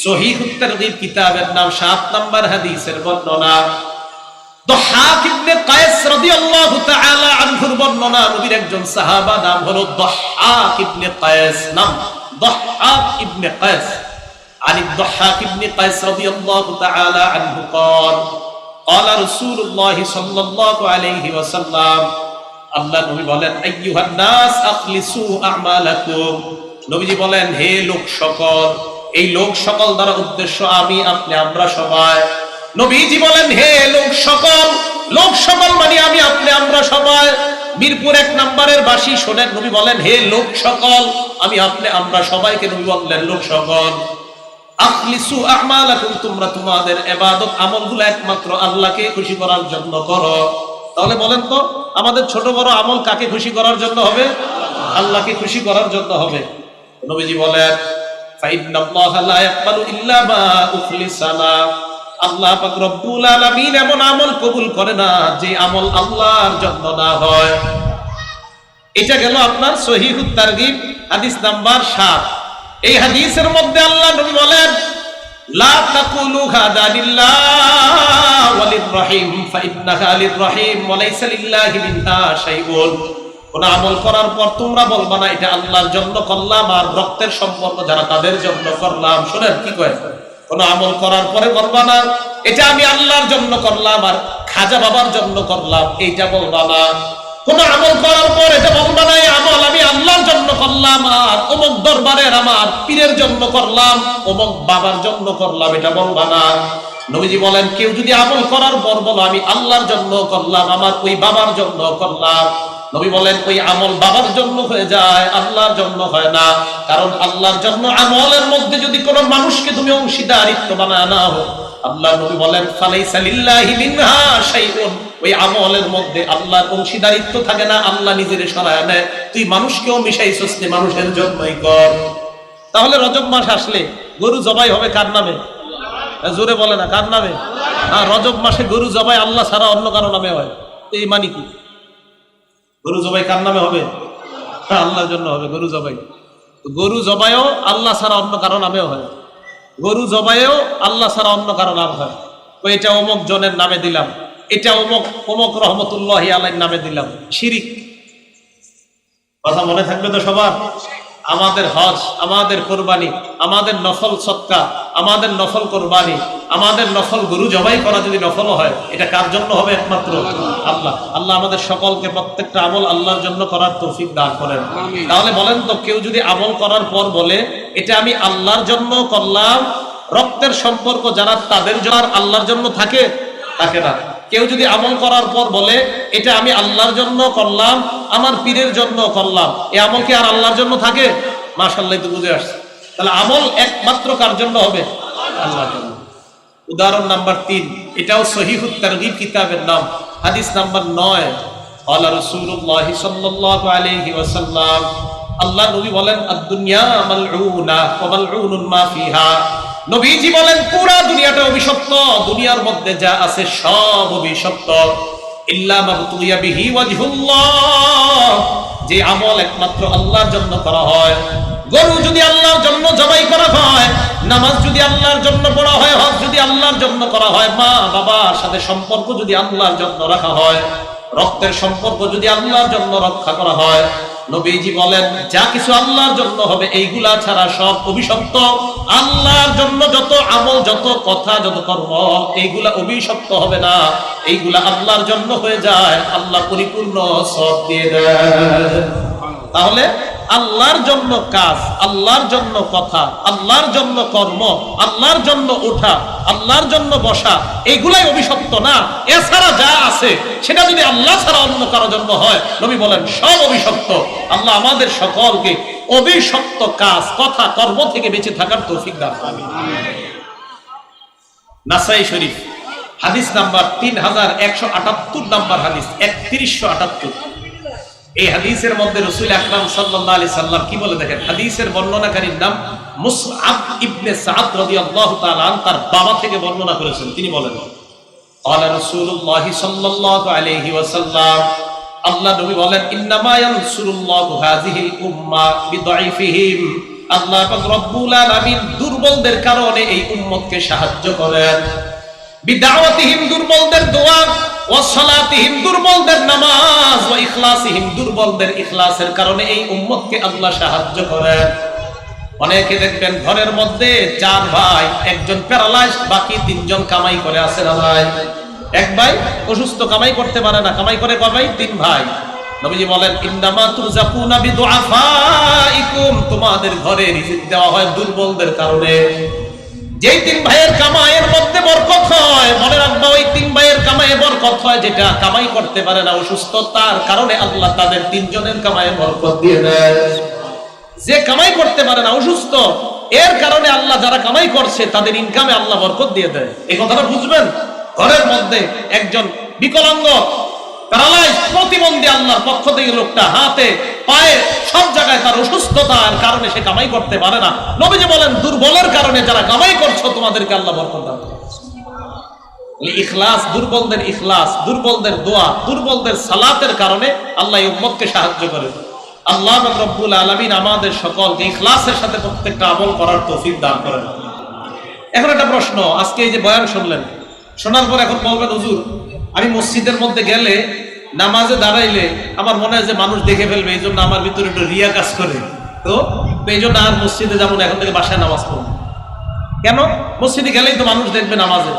সহিহুত তারগীব কিতাবের নাম 7 নাম্বার হাদিসের বর্ণনা। দহহাক ইবনে কায়েস রাদিয়াল্লাহু তাআলা আনহুর বর্ণনা, নবীর একজন সাহাবা নাম হলো দহহাক ইবনে কায়েস, নাম দহহাক ইবনে কায়েস। عن الضحاك بن قيس رضي الله تعالى عنه قال قال رسول الله صلى الله عليه وسلم, আল্লাহ নবী বলেন, আইয়ুহান নাস আখলিসু আমালাকুম, নবীজি বলেন, হে লোক সকল, এই লোক সকল দ্বারা উদ্দেশ্য আমি, আপনি, আমরা সবাই। নবীজি বলেন, হে লোক সকল, লোক সকল মানে আমি, আপনি, আমরা সবাই। মিরপুর 1 নম্বরের বাসী শোনেন, নবী বলেন, হে লোক সকল, আমি, আপনি, আমরা সবাইকে নবী বললেন লোক সকল। আখলিসু আমালাকুম, তোমরা তোমাদের ইবাদত আমলগুলো একমাত্র আল্লাহকে খুশি করার জন্য করো। তাহলে বলেন তো, আমাদের ছোট বড় আমল কাকে খুশি করার জন্য হবে? আল্লাহকে খুশি করার জন্য হবে। নবীজি বলেন, ফাইন্নাল্লাহা লা ইয়াকবালু ইল্লা মা উখলিসা লা, আল্লাহ পাক রব্বুল আলামিন এমন আমল কবুল করে না যে আমল আল্লাহর জন্য না হয়। এটা গেল আপনার সহিহুত তারগীব হাদিস নাম্বার 7। এই হাদিসের মধ্যে আল্লাহ নবী বলেন, লা তাকুলু হাদা লিল্লাহ ওয়ালির রহিম ফাইন্নাহা লির রহিম ওয়া লাইসা লিল্লাহি মিনহা শাইউন, কোন আমল করার পর তোমরা বলবা না এটা আল্লাহর জন্য করলাম আর রক্তের সম্পর্ক যারা তাদের জন্য করলাম। শুনেন কি কয়, কোন আমল করার পরে বলবা না এটা আমি আল্লাহর জন্য করলাম আর খাজা বাবার জন্য করলাম, এইটা বলবা না। কোন আমল করার পর এটা বলবা না এই আমল আমি আল্লাহর জন্য করলাম আর অমুক দরবারের আমার পীরের জন্য করলাম, অমুক বাবার জন্য করলাম, এটা বলবা না। নবীজি বলেন, কেউ যদি আমল করার পর বলো আমি আল্লাহর জন্য করলাম, আমার ওই বাবার জন্য করলাম, নবী বলেন ওই আমল বাবার জন্য হয়ে যায়, আল্লাহর জন্য হয় না। কারণ আল্লাহর জন্য আমলের মধ্যে যদি কোনো মানুষকে তুমি অংশীদারিত্ব বানায় নাও, আল্লাহ নবী বলেন ফালাইসা লিল্লাহি মিনহা শাইউন, ওই আমলের মধ্যে আল্লাহর অংশীদারিত্ব থাকে না, আল্লাহ নিজেরে সরায় নেয়। তুই মানুষকেও মিশাইছস, মানুষের জন্যই কর। তাহলে রজব মাস আসলে গরু জবাই হবে কার নামে? জোরে বলে না, কার নামে? রজব মাসে গরু জবাই আল্লাহ ছাড়া অন্য কারো নামে হয়। এই মানে কি? গরু জবাই কার নামে হবে? আল্লাহর জন্য হবে গরু জবাই। গরু জবাইও আল্লাহ ছাড়া অন্য কারো নামেও হয়। গরু জবাইও আল্লাহ ছাড়া অন্য কারো নাম হয়। এটা অমুক জনের নামে দিলাম, এটা অমুক অমুক রহমতুল্লাহি আলাইহির নামে দিলাম, শিরিক। কথা মনে থাকবে তো সবার? আমাদের হজ, আমাদের কোরবানি, আমাদের নফল সদকা, আমাদের নফল কোরবানি, আমাদের নফল গরু জবাই করা যদি নফল হয়, এটা কার জন্য হবে? একমাত্র আল্লাহ। আল্লাহ আমাদের সকলকে প্রত্যেকটা আমল আল্লাহর জন্য করার তৌফিক দান করেন। তাহলে বলেন তো, কেউ যদি আমল করার পর বলে এটা আমি আল্লাহর জন্য করলাম, রক্তের সম্পর্ক যারা তাদের জন্য আল্লাহর জন্য থাকে না। কেউ যদি আমল করার পর বলে এটা আমি আল্লাহর জন্য করলাম, আমার পীরের জন্য করলাম, এই আমল কি আর আল্লাহর জন্য থাকে? মাশাআল্লাহ, তো বুঝে আসছে। তাহলে আমল একমাত্র কার জন্য হবে? আল্লাহর জন্য। উদাহরণ নাম্বার 3, এটাও সহিহুত তারগীব কিতাবের নাম, হাদিস নাম্বার 9। ক্বালা রাসূলুল্লাহ সাল্লাল্লাহু আলাইহি ওয়াসাল্লাম, আল্লাহ নবী বলেন, আদ-দুনিয়া মালউনা ওয়া মালউনুন মা ফিহা, নবীজি বলেন পুরা দুনিয়াটা অভিশপ্ত, দুনিয়ার মধ্যে যা আছে সব অভিশপ্ত। ইল্লা মাবতুয়া বিহি ওয়াজহুল্লাহ, যে আমল একমাত্র আল্লাহর জন্য করা হয়। গরু যদি আল্লাহর জন্য জবাই করা হয়, নামাজ যদি আল্লাহর জন্য পড়া হয়, হজ যদি আল্লাহর জন্য করা হয়, মা বাবার সাথে সম্পর্ক যদি আল্লাহর জন্য রাখা হয়, রক্তের সম্পর্ক যদি আল্লাহর জন্য রক্ষা করা হয়, নবীজি বলেন যা কিছু আল্লাহর জন্য হবে এইগুলা ছাড়া সব অভিশপ্ত। আল্লাহর জন্য যত আমল, যত কথা, যত কর্ম, এইগুলা অভিশপ্ত হবে না, এইগুলা আল্লাহর জন্য হয়ে যায়, আল্লাহ পরিপূর্ণ সওয়াব দিয়ে দেন। তাহলে আল্লাহর জন্য কাজ, আল্লাহর জন্য কথা, আল্লাহর জন্য কর্ম, আল্লাহর জন্য ওঠা, আল্লাহর জন্য বসা, এগুলাই অভিশপ্ত না। এছাড়া যা আছে সেটা যদি আল্লাহ ছাড়া অন্য কারোর জন্য হয়, নবী বলেন সব অভিশপ্ত। আল্লাহ আমাদের সকলকে অভিশপ্ত কাজ, কথা, কর্ম থেকে বেঁচে থাকার তৌফিক দান করুন। নাসাই শরীফ হাদিস নাম্বার 3178 নাম্বার হাদিস, 3178। এই হাদিসের মধ্যে রাসূল আকরাম সাল্লাল্লাহু আলাইহি সাল্লাম কি বলে দেখেন। হাদিসের বর্ণনাকারীর নাম মুসআব ইবনে সাদ রাদিয়াল্লাহু তাআলা আন, তার বাবা থেকে বর্ণনা করেছেন। তিনি বলেন, ক্বালা রাসূলুল্লাহ সাল্লাল্লাহু আলাইহি ওয়াসাল্লাম, আল্লাহ নবী বলেন, ইন্নামা ইয়ানসুরুল্লাহু হাযিহিল উম্মাহ বিদাইফিহিম, আল্লাহ পাক রব্বুল আলামিন দুর্বলদের কারণে এই উম্মতকে সাহায্য করেন। বিদাওয়াতিহিম, দুর্বলদের দোয়া, ওয়া সালাতিহিম, দুর্বলদের নামাজ, ওয়া ইখলাসিহিম, দুর্বলদের ইখলাসের কারণে এই উম্মতকে আল্লাহ সাহায্য করেন। অনেকে দেখবেন ঘরের মধ্যে 4 ভাই, একজন প্যারালাইজ, বাকি 3 জন কামাই করে আছে না ভাই। এক ভাই অসুস্থ, কামাই করতে পারে না, কামাই করে কয় ভাই? 3 ভাই। নবীজি বলেন, ইন্নামা তুরজাকুনা বিদুআফাইকুম, তোমাদের ঘরে রিজিক দেওয়া হয় দুর্বলদের কারণে। যেই 3 ভাইয়ের কামাইয়ের মধ্যে বরকত হয়, মনে রাখবা ওই 3 ভাইয়ের কামাইয়ে বরকত হয়, যেটা কামাই করতে পারে না, অসুস্থতার কারণে আল্লাহ তাদের 3 জনের কামাইয়ে বরকত দিয়ে দেয়। যে কামাই করতে পারে না, অসুস্থ, এর কারণে আল্লাহ যারা কামাই করছে তাদের ইনকামে আল্লাহ বরকত দিয়ে দেয়। এই কথাটা বুঝবেন। ঘরের মধ্যে একজন বিকলাঙ্গ, প্যারালাইজ, প্রতিবন্ধী, আল্লাহর পক্ষ থেকে লোকটা হাতে পায়ে সব জায়গায় তার অসুস্থতার কারণে সে কামাই করতে পারে না। নবীজি বলেন, দুর্বলের কারণে যারা কামাই করছো তোমাদেরকে আল্লাহ বরকত দান করে। ইখলাস, দুর্বলদের ইখলাস, দুর্বলদের দোয়া, দুর্বলদের সালাতের কারণে আল্লাহ এই উম্মতকে সাহায্য করে। আল্লাহ রব্বুল আলামিন আমাদের সকলকে ইখলাসের সাথে প্রত্যেকটা আমল করার তৌফিক দান করেন। এখন একটা প্রশ্ন, আজকে এই যে বয়ান শুনলেন, শোনার পর এখন বলবেন, হুজুর আমি মসজিদের মধ্যে গেলে, নামাজে দাঁড়াইলে আমার মনে হয় যে মানুষ দেখে ফেলবে, এই জন্য আমার ভিতরে একটু রিয়া কাজ করে, তো এই জন্য আর মসজিদে যাবো না, এখন থেকে বাসায় নামাজ পড়বো। কেন? মসজিদে গেলেই তো মানুষ দেখবে নামাজে,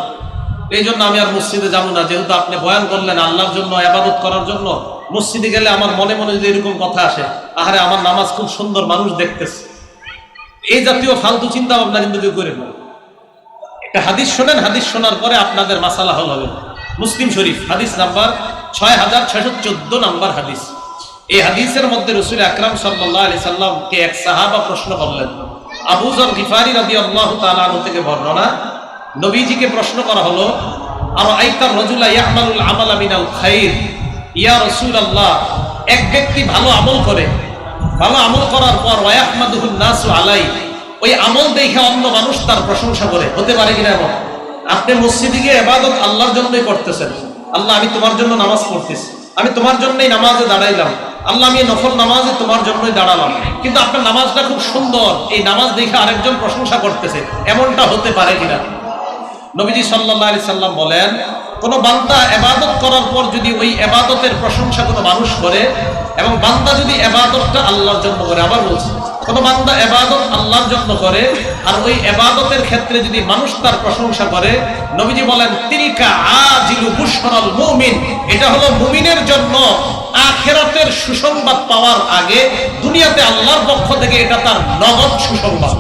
এই জন্য আমি আর মসজিদে যাবো না। যেহেতু আপনি বয়ান করলেন আল্লাহর জন্য, ইবাদত করার জন্য, মসজিদে গেলে আমার মনে মনে যদি এরকম কথা আসে, আহারে আমার নামাজ খুব সুন্দর, মানুষ দেখতেছে, এই জাতীয় ফালতু চিন্তা ভাবনা কিন্তু কেউ করে না। একটা হাদিস শোনেন, হাদিস শোনার পরে আপনাদের মাসালা হল হবে। মুসলিম শরীফ হাদিস নাম্বার 6614 নাম্বার হাদিস। এই হাদিসের মধ্যে রাসূল আকরাম সাল্লাল্লাহু আলাইহি সাল্লামকে এক সাহাবা প্রশ্ন করলেন। আবু যর গিফারি রাদিয়াল্লাহু তাআলা আনহু থেকে বর্ণনা, নবীজিকে প্রশ্ন করা হলো, আরাআইতা রাজুলা ইয়ামালুল আমালা মিনাল খাইর, ইয়া রাসূলুল্লাহ, এক ব্যক্তি ভালো আমল করে, ভালো আমল করার পর ওয়ায়াহমাদুহুন নাসু আলাই, ওই আমল দেখে অন্য মানুষ তার প্রশংসা করে, হতে পারে কিনা এমন? আপনি মসজিদে গিয়ে ইবাদত আল্লাহর জন্যই করতেছেন, আল্লাহ আমি তোমার জন্য নামাজ পড়তেছি, আমি তোমার জন্যই নামাজে দাঁড়াইলাম, আল্লাহ আমি নফল নামাজে তোমার জন্যই দাঁড়ালাম, কিন্তু আপনার নামাজটা খুব সুন্দর, এই নামাজ দেখে আরেকজন প্রশংসা করতেছে, এমনটা হতে পারে কিনা? নবীজি সাল্লাল্লাহু আলাইহি সাল্লাম বলেন, কোন বান্দা ইবাদত করার পর যদি ওই ইবাদতের প্রশংসা কোনো মানুষ করে, এবং বান্দা যদি ইবাদতটা আল্লাহর জন্য করে, আবার বলছি, কোন বান্দা ইবাদত আল্লাহর জন্য করে আর ওই ইবাদতের ক্ষেত্রে যদি মানুষ তার প্রশংসা করে, নবীজি বলেন, তিলকা আজিলু বুশরাল মুমিন, এটা হলো মুমিনের জন্য আখিরাতের সুসংবাদ পাওয়ার আগে দুনিয়াতে আল্লাহর পক্ষ থেকে এটা তার নগদ সুসংবাদ।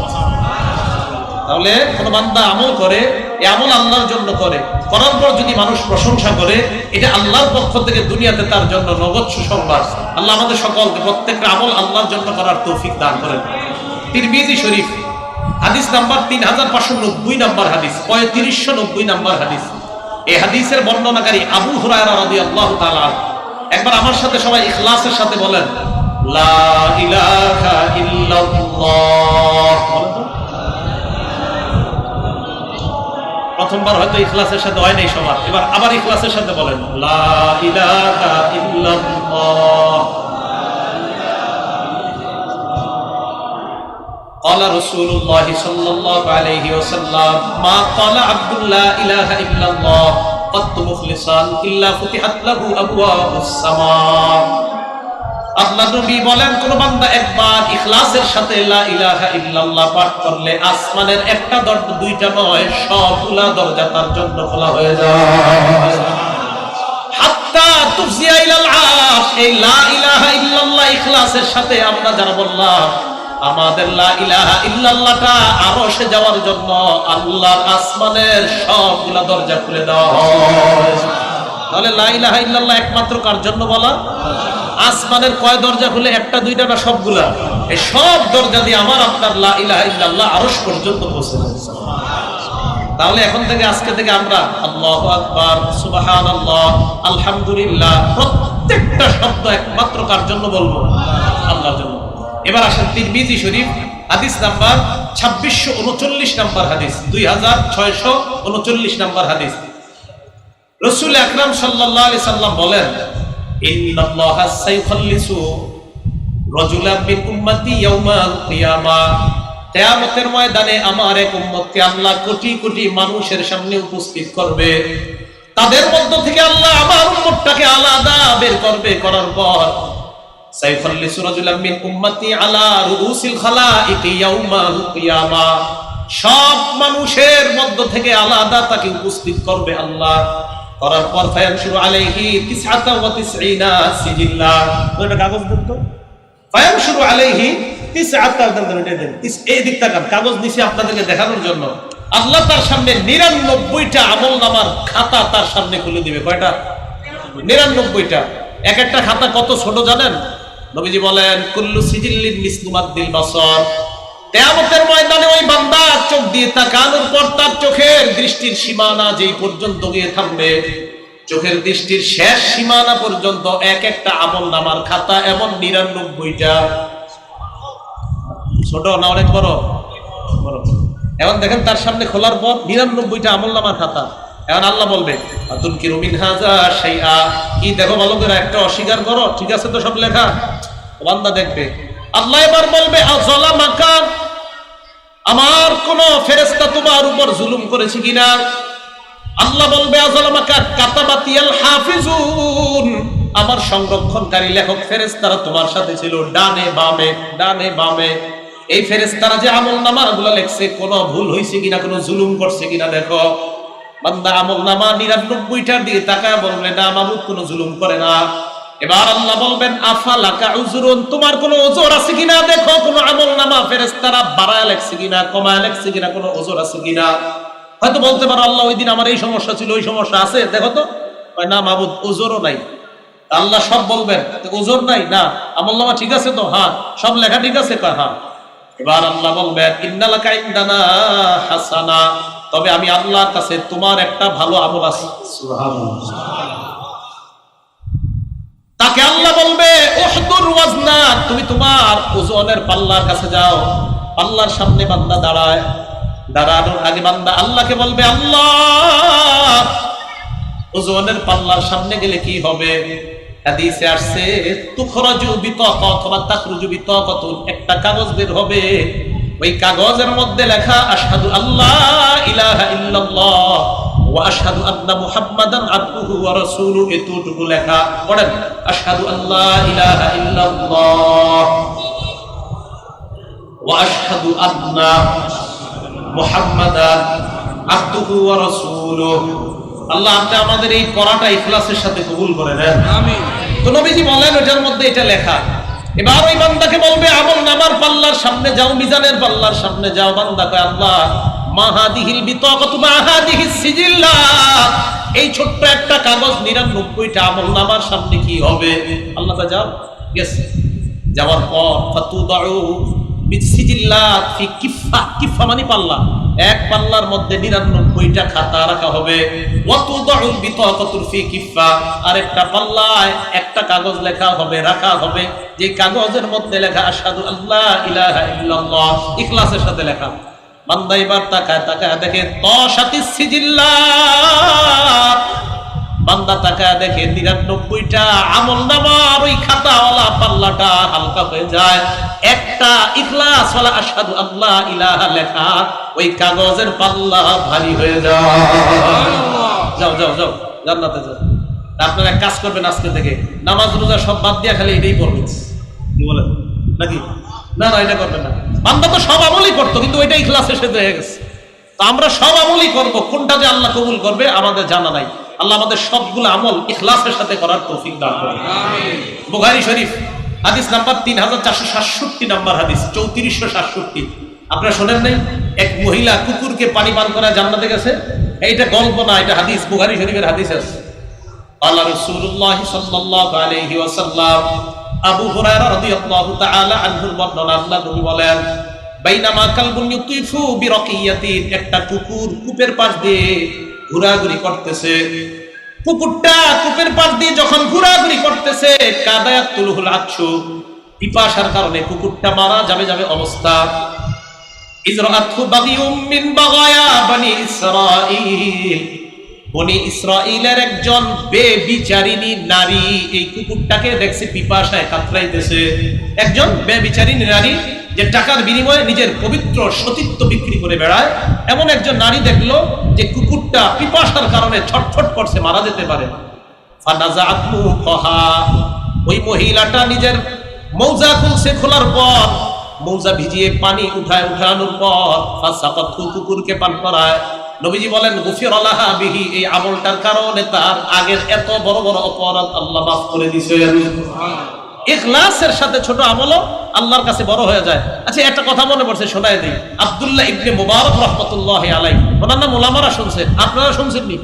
তাহলে কোন বান্দা আমল করে, এই আমল আল্লাহর জন্য করে, করার পর যদি মানুষ প্রশংসা করে, এটা আল্লাহর পক্ষ থেকে দুনিয়াতে তার জন্য নগদ সুসংবাদ। আল্লাহ আমাদের সকলকে প্রত্যেকটা আমল আল্লাহর জন্য করার তৌফিক দান করেন। তিরমিজি শরীফ হাদিস নাম্বার 3590 নাম্বার হাদিস, 3590 নাম্বার হাদিস। এই হাদিসের বর্ণনাকারী আবু হুরায়রা রাদিয়াল্লাহু তাআলা। একবার আমার সাথে সবাই ইখলাসের সাথে বলেন, লা ইলাহা ইল্লাল্লাহ। প্রথমবার হয়তো ইখলাসের সাথে হয় নাই সবার, এবার আবার ইখলাসের সাথে বলেন, লা ইলাহা ইল্লাল্লাহ। قال رسول الله صلى الله عليه وسلم ما قال عبد لا اله الا الله قد مخلصا الا فتحت له ابواب السماء। আল্লাহ নবী বলেন, কোন বান্দা একবার ইখলাসের সাথে লা ইলাহা ইল্লাল্লাহ পাঠ করলে আসমানের একটা দরজা, দুইটা নয়, সবগুলা দরজা তার জন্য খোলা হয়ে যায়। হাত্তা তুফজিয়া ইলাল আরশ, এই লা ইলাহা ইল্লাল্লাহ ইখলাসের সাথে আমরা যারা বললাম, আমাদের লা ইলাহা ইল্লাল্লাহটা আরশে যাওয়ার জন্য আল্লাহর আসমানের সবগুলা দরজা খুলে দেওয়া হয়। তাহলে লা ইলাহা ইল্লাল্লাহ একমাত্র কার জন্য বলা? আসমানের কয় দরজা খুলে? একটা দুইটা না সবগুলা? এই সব দরজা দিয়ে আমার আপনার লা ইলাহা ইল্লাল্লাহ আরশ পর্যন্ত পৌঁছে যায়। তাহলে এখন থেকে, আজকে থেকে আমরা আল্লাহু আকবার, সুবহানাল্লাহ, আলহামদুলিল্লাহ প্রত্যেকটা শব্দ একমাত্র কার জন্য বলবো? আল্লাহর জন্য। এবার আসেন তিরমিজি শরীফ হাদিস নাম্বার 2639 নাম্বার হাদিস, 2639 নাম্বার হাদিস। রাসূল আকরাম সাল্লাল্লাহু আলাইহি সাল্লাম বলেন, ইন্নাল্লাহা সাইখাল্লিসু রাজুলান মিন উম্মতি ইয়াউমাল কিয়ামাহ, কিয়ামতের ময়দানে আমার এক উম্মতকে আল্লাহ কোটি কোটি মানুষের সামনে উপস্থিত করবে। তাদের মধ্য থেকে আল্লাহ আমার উম্মতটাকে আলাদা বের করবে, করার পর সাইখাল্লিসু রাজুলান মিন উম্মতি আলা রুউসিল খালাইকি ইয়াউমাল কিয়ামাহ, সব মানুষের মধ্য থেকে আলাদা তাকে উপস্থিত করবে আল্লাহ। করার পর ফায়ানশুরু আলাইহি 99 সিজিল্লা, ওটা কাগজ দেন তো। ফায়ানশুরু আলাইহি 99, এই দিকটা কাগজ দিছি আপনাদেরকে দেখানোর জন্য। আল্লাহ তার সামনে 99টা আমলনামার খাতা তার সামনে খুলে দিবে। কয়টা? 99টা। এক একটা খাতা কত ছোট জানেন? নবীজি বলেন, কুল্লু সিজিল্লিন মিসলু মাদ্দিল বাসর। কিয়ামতের ময়দানে ওই বান্দা চোখ দিয়ে তাকানোর পর তার চোখের দৃষ্টির সীমানা যেই পর্যন্ত গিয়ে থামবে, চোখের দৃষ্টির শেষ সীমানা পর্যন্ত এক একটা আমলনামার খাতা এমন 99টা। ছোট না অনেক বড়? বড়। এখন দেখেন তার সামনে খোলার পর 99টা আমলনামার খাতা। এখন আল্লাহ বলবে, আতুনকিরু মিন হাযা শাইআ, কি দেখো ভালো করে, একটা অস্বীকার করো? ঠিক আছে তো সব লেখা? বান্দা দেখবে। আল্লাহ এবার বলবে, আযালামাকা, আমার কোন ফেরেশতা তোমার উপর জুলুম করেছে কিনা? আল্লাহ বলবে, আযালামাকা কাতাবাতিয়াল হাফিজুন, আমার সংরক্ষণকারী লেখক ফেরেশতারা তোমার সাথে ছিল, ডানে বামে, ডানে বামে। এই ফেরেশতারা যে আমলনামাগুলো লিখছে, কোনো ভুল হয়েছে কিনা, কোনো জুলুম করছে কিনা দেখো। বান্দা আমলনামা 99টার দিকে তাকায় বলবে, না মাবুদ কোনো জুলুম করে না। এবার আল্লাহ বলবেন, আফালাকা উযরুন, তোমার কোনো ওজর আছে কিনা দেখো, কোনো আমলনামা ফেরেশতারা বাড়ায় লেখছে কিনা, কমায় লেখছে কিনা, কোনো ওজর আছে কিনা। হয়তো বলতে পারো, আল্লাহ ওই দিন আমার এই সমস্যা ছিল, ওই সমস্যা আছে দেখো তো। না মাবুদ, ওজরও নাই। আল্লাহ সব বলবেন, ওজর নাই? না। আমলনামা ঠিক আছে তো? হ্যাঁ। সব লেখা ঠিক আছে? হ্যাঁ। এবার আল্লাহ বলবেন, ইন্নালাকা ইনদানা হাসানা, তবে আমি আল্লাহর কাছে তোমার একটা ভালো আমল আছে। সুবহানাল্লাহ। তাকে আল্লাহ বলবে, উহদুর ওয়াজনা, তুমি তোমার ওজনের পাল্লার কাছে যাও। পাল্লার সামনে বান্দা দাঁড়ায়, দাঁড়ানোর আগে বান্দা আল্লাহকে বলবে, আল্লাহ ওজনের পাল্লার সামনে গেলে কি হবে? হাদিসে আসছে, তুখরাজু বিতাকা অথবা তাখরুজু বিতাকাতুন, একটা কাগজ বের হবে, ওই কাগজের মধ্যে লেখা আশহাদু আল্লাহ ইলাহা ইল্লাল্লাহ ওয়া আশহাদু আন্না মুহাম্মাদান আবদুহু ওয়া রাসূলুহু, এতটুকু লেখা। পড়েন, আশহাদু আল্লাহ ইলাহা ইল্লাল্লাহ ওয়া আশহাদু আন্না মুহাম্মাদান আবদুহু ওয়া রাসূলুহু। আল্লাহ আপনি আমাদের এই পড়াটা ইখলাসের সাথে কবুল করে নেন, আমিন। তো নবীজি বলেন, ওটার মধ্যে এটা লেখা। এবার ওই বান্দাকে বলবে, আমলনামার পাল্লার সামনে যাও, মিজানের পাল্লার সামনে যাও। বান্দা কয়, আল্লাহ মাহাদিহিল বিতাকাতু মাহাদিহিস সিজিল্লাহ, এই ছোট্ট একটা কাগজ 99টা আমলনামার সামনে কি হবে? আল্লাহ তা যাও। গেছে। যাওয়ার পর ফাতুদাউ বিসিজিল্লাত ফি কিফা, কিফা মানে পাল্লা, এক পাল্লার মধ্যে 99টা খাতা রাখা হবে। ওয়াতুদাউল বিতাকাতু ফি কিফা, আরেকটা পাল্লায় একটা কাগজ লেখা হবে, রাখা হবে, যে কাগজের মধ্যে লেখা আশহাদু আল্লাহ ইলাহা ইল্লাল্লাহ, ইখলাসের সাথে লেখা। বান্দা এবার তাকায় তাকায় দেখে তাশাতিস সিজিল্লাত, বান্দা তাকায় দেখে 99টা আমলনামার ওই খাতাওয়ালা পাল্লাটা হালকা হয়ে যায়। একটা ইখলাস ওয়ালা আশহাদু আল্লাহ ইলাহা লেখা ওই কাগজের পাল্লা ভারী হয়ে যায়। যাও যাও যাও, জান্নাতে যাও। আপনারা এক কাজ করবেন, আজকে থেকে নামাজ রোজা সব বাদ দিয়া খালি এটাই পড়বেন। কি বলেন নাকি? না না, এটা করবেন না। বান্দা তো সব আমলই করতো, কিন্তু ওইটা ইখলাসের সাথে হয়ে গেছে। তো আমরা সব আমলই করব, কোনটা যে আল্লাহ কবুল করবে আমাদের জানা নাই। আল্লাহ আমাদের সবগুলো আমল ইখলাসের সাথে করার তৌফিক দান করুন। বুখারী শরীফ হাদিস নাম্বার 3467 নাম্বার হাদিস, 3467। আপনারা শোনেন নাই এক মহিলা কুকুরকে পানি পান করা জান্নাতে গেছে? এইটা গল্প না, এটা হাদিস, বুখারী শরীফের হাদিস আছে। আল্লাহ রাসূলুল্লাহ সাল্লাল্লাহু আলাইহি ওয়াসাল্লাম, আবু হুরায়রা রাদিয়াল্লাহু তাআলা আনহুর বর্ণনা, আল্লাহ নবী বলেন, বাইনামা কালবুন ইউতিফু বিরাকিয়াতিন, একটা কুকুর কূপের পাশ দিয়ে ঘোরাঘুরি করতেছে। কুকুরটা কূপের পাশ দিয়ে যখন ঘোরাঘুরি করতেছে, কাদায়াতুলহুল আতশু, পিপাসার কারণে কুকুরটা মারা যাবে যাবে অবস্থা। ইজরাআতহু বাগিউম মিন বাগায়া বনি ইসরাঈল, বনি ইসরাঈলের একজন বেবিচারিণী নারী এই কুকুরটাকে দেখছে পিপাসায় কাতরাইতেছে। একজন বেবিচারিণী নারী যে টাকার বিনিময়ে নিজের পবিত্র সতীত্ব বিক্রি করে বেড়ায়, এমন একজন নারী দেখলো যে কুকুরটা পিপাসার কারণে ছটফট করছে, মারা যেতে পারে। ফানাজাআতহু ফাহা, ওই মহিলাটা নিজের মৌজা খুলছে, খোলার পর মৌজা ভিজিয়ে পানি উঠানোর পর ফাসাকাতহু, কুকুরকে পান করায়। নবীজি বলেন, গুফির লাহা বিহি, এই আমলটার কারণে তার আগের এত বড় বড় অপরাধ আল্লাহ মাফ করে দিয়েছেন। ইখলাসের সাথে ছোট আমলও আল্লাহর কাছে বড় হয়ে যায়। আচ্ছা, একটা কথা মনে পড়ছে, শোনায় দিই। আব্দুল্লাহ ইবনে মুবারক রাহমাতুল্লাহি আলাইহি, ওনার নাম ওলামারা শুনছেন, আপনারা শুনছেননি?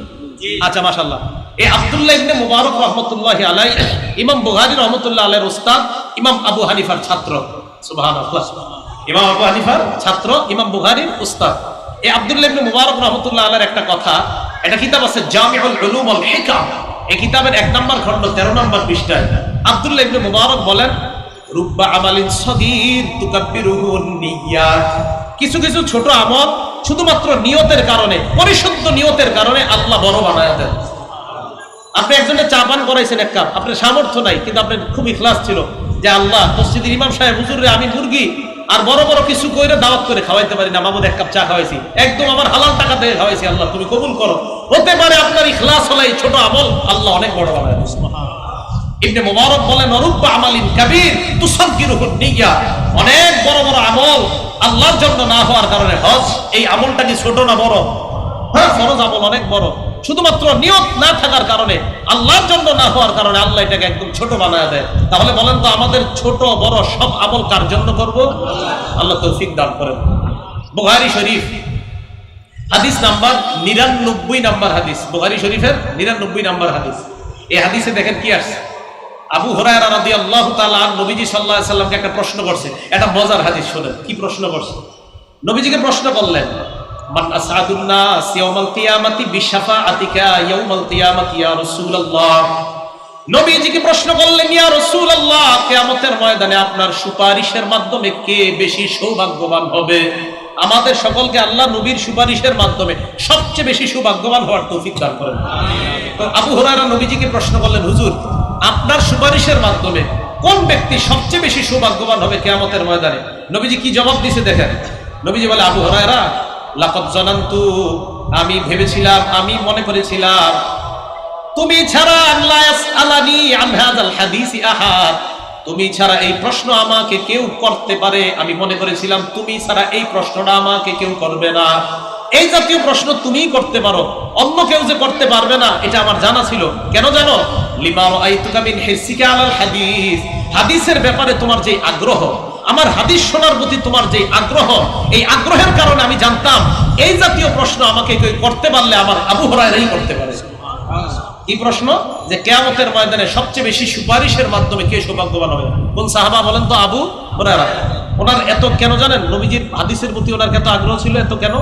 আচ্ছা, মাশাআল্লাহ। এই আব্দুল্লাহ ইবনে মুবারক রাহমাতুল্লাহি আলাইহি ইমাম বুখারী রাহমাতুল্লাহ আলাইহির উস্তাদ, ইমাম আবু হানিফার ছাত্র। সুবহানাল্লাহ। ইমাম আবু হানিফার ছাত্র, ইমাম বুখারীর উস্তাদ। এই আব্দুল্লাহ ইবনে মুবারক রাহমাতুল্লাহ আলাইহির একটা কথা, এটা কিতাব আছে জামিউল উলুম ওয়াল হিকাম, এই কিতাবের 1 নম্বর খণ্ড 13 নম্বর পৃষ্ঠায় আব্দুল্লাহ ইবনে মুবারক বলেন, রুব্বা আমালিন সাগীর তুকাব্বিরুহু নিয়াত, কিছু কিছু ছোট আমল শুধুমাত্র নিয়তের কারণে, পরিশুদ্ধ নিয়তের কারণে আল্লাহ বড় বানায় দেন। আপনি একজনের চা পান করাইছেন 1 কাপ, আপনার সামর্থ্য নাই, কিন্তু আপনার খুব ইখলাস ছিল যে আল্লাহ, মসজিদের ইমাম সাহেব হুজুরে আমি মুরগি আর বড় বড় কিছু কইরে দাওয়াত করে খাওয়াইতে পারি না, মামুদ 1 কাপ চা খাওয়াইছি, একদম আমার হালাল টাকা থেকে খাওয়াইছি, আল্লাহ তুমি কবুল করো। হতে পারে আপনার ইখলাস হলে এই ছোট আমল আল্লাহ অনেক বড় বানায় দেন। ইবনে মুবারক বলেন, রুব্বা আমালিন কাবীর তুসাগগিরুহু নিয়াত, অনেক বড় বড় আমল আল্লাহর জন্য না হওয়ার কারণে, হজ এই আমলটা কি ছোট না বড়? হ্যাঁ, ফরজ আমল অনেক বড়, শুধুমাত্র নিয়ত না থাকার কারণে, আল্লাহর জন্য না হওয়ার কারণে আল্লাহ এটাকে একদম ছোট বানায় দেয়। তাহলে বলেন তো, আমাদের ছোট বড় সব আমল কার জন্য করব? আল্লাহ তৌফিক দান করেন। বুখারী শরীফ হাদিস নাম্বার 99 নাম্বার হাদিস, বুখারী শরীফের 99 নাম্বার হাদিস। এই হাদিসে দেখেন কি আসছে, আবু হুরায়রা রাদিয়াল্লাহু তাআলা আন নবীজি সাল্লাল্লাহু আলাইহি সাল্লামকে একটা প্রশ্ন করছে। এটা মজার হাদিস, শুনেন কি প্রশ্ন করছে। নবীজিকে প্রশ্ন করলেন, মান আসআদুন নাস ইয়াউমাল কিয়ামাতি বিশাফাআতিকা ইয়াউমাল কিয়ামাতি ইয়া রাসূলুল্লাহ। নবীজিকে প্রশ্ন করলেন, ইয়া রাসূলুল্লাহ, কিয়ামতের ময়দানে আপনার সুপারিশের মাধ্যমে কে বেশি সৌভাগ্যবান হবে? আমাদের সকলকে আল্লাহ নবীর সুপারিশের মাধ্যমে সবচেয়ে বেশি সৌভাগ্যবান হওয়ার তৌফিক দান করেন। তো আবু হুরায়রা নবীজিকে প্রশ্ন করলেন, হুজুর, আপনার সুপারিশের মাধ্যমে কোন ব্যক্তি সবচেয়ে বেশি সৌভাগ্যবান হবে কিয়ামতের ময়দানে? নবীজি কি জবাব দিয়েছে দেখেন। নবীজি বলে, আবু হুরায়রা, লাকাদ জানান্তু, আমি ভেবেছিলাম, আমি মনে করেছিলাম, তুমি ছাড়া আল্লাহ ইয়াসআলানি আন হাযাল হাদিসি আহাদ, তুমি ছাড়া এই প্রশ্ন আমাকে কেউ করতে পারে, আমি মনে করেছিলাম তুমি ছাড়া এই প্রশ্নটা আমাকে কেউ করবে না। এই জাতীয় প্রশ্ন তুমিই করতে পারো, অন্য কেউ যে করতে পারবে না এটা আমার জানা ছিল। কেন জানো? লিমা রাআইতুকা মিন হিরসিকা আলাল হাদিস, হাদিসের ব্যাপারে তোমার যে আগ্রহ, আমার হাদিস শোনার প্রতি তোমার যে আগ্রহ, এই আগ্রহের কারণে আমি জানতাম এই জাতীয় প্রশ্ন আমাকে কেউ করতে পারলে আমার আবু হুরায়রাই করতে পারে। কি প্রশ্ন? যে কিয়ামতের ময়দানে সবচেয়ে বেশি সুপারিশের মাধ্যমে কে সৌভাগ্যবান হবে? কোন সাহাবা বলেন তো? আবু হুরায়রা। ওনার এত কেন জানেন? নবীজির হাদিসের প্রতি ওনার এত আগ্রহ ছিল, এত কেন?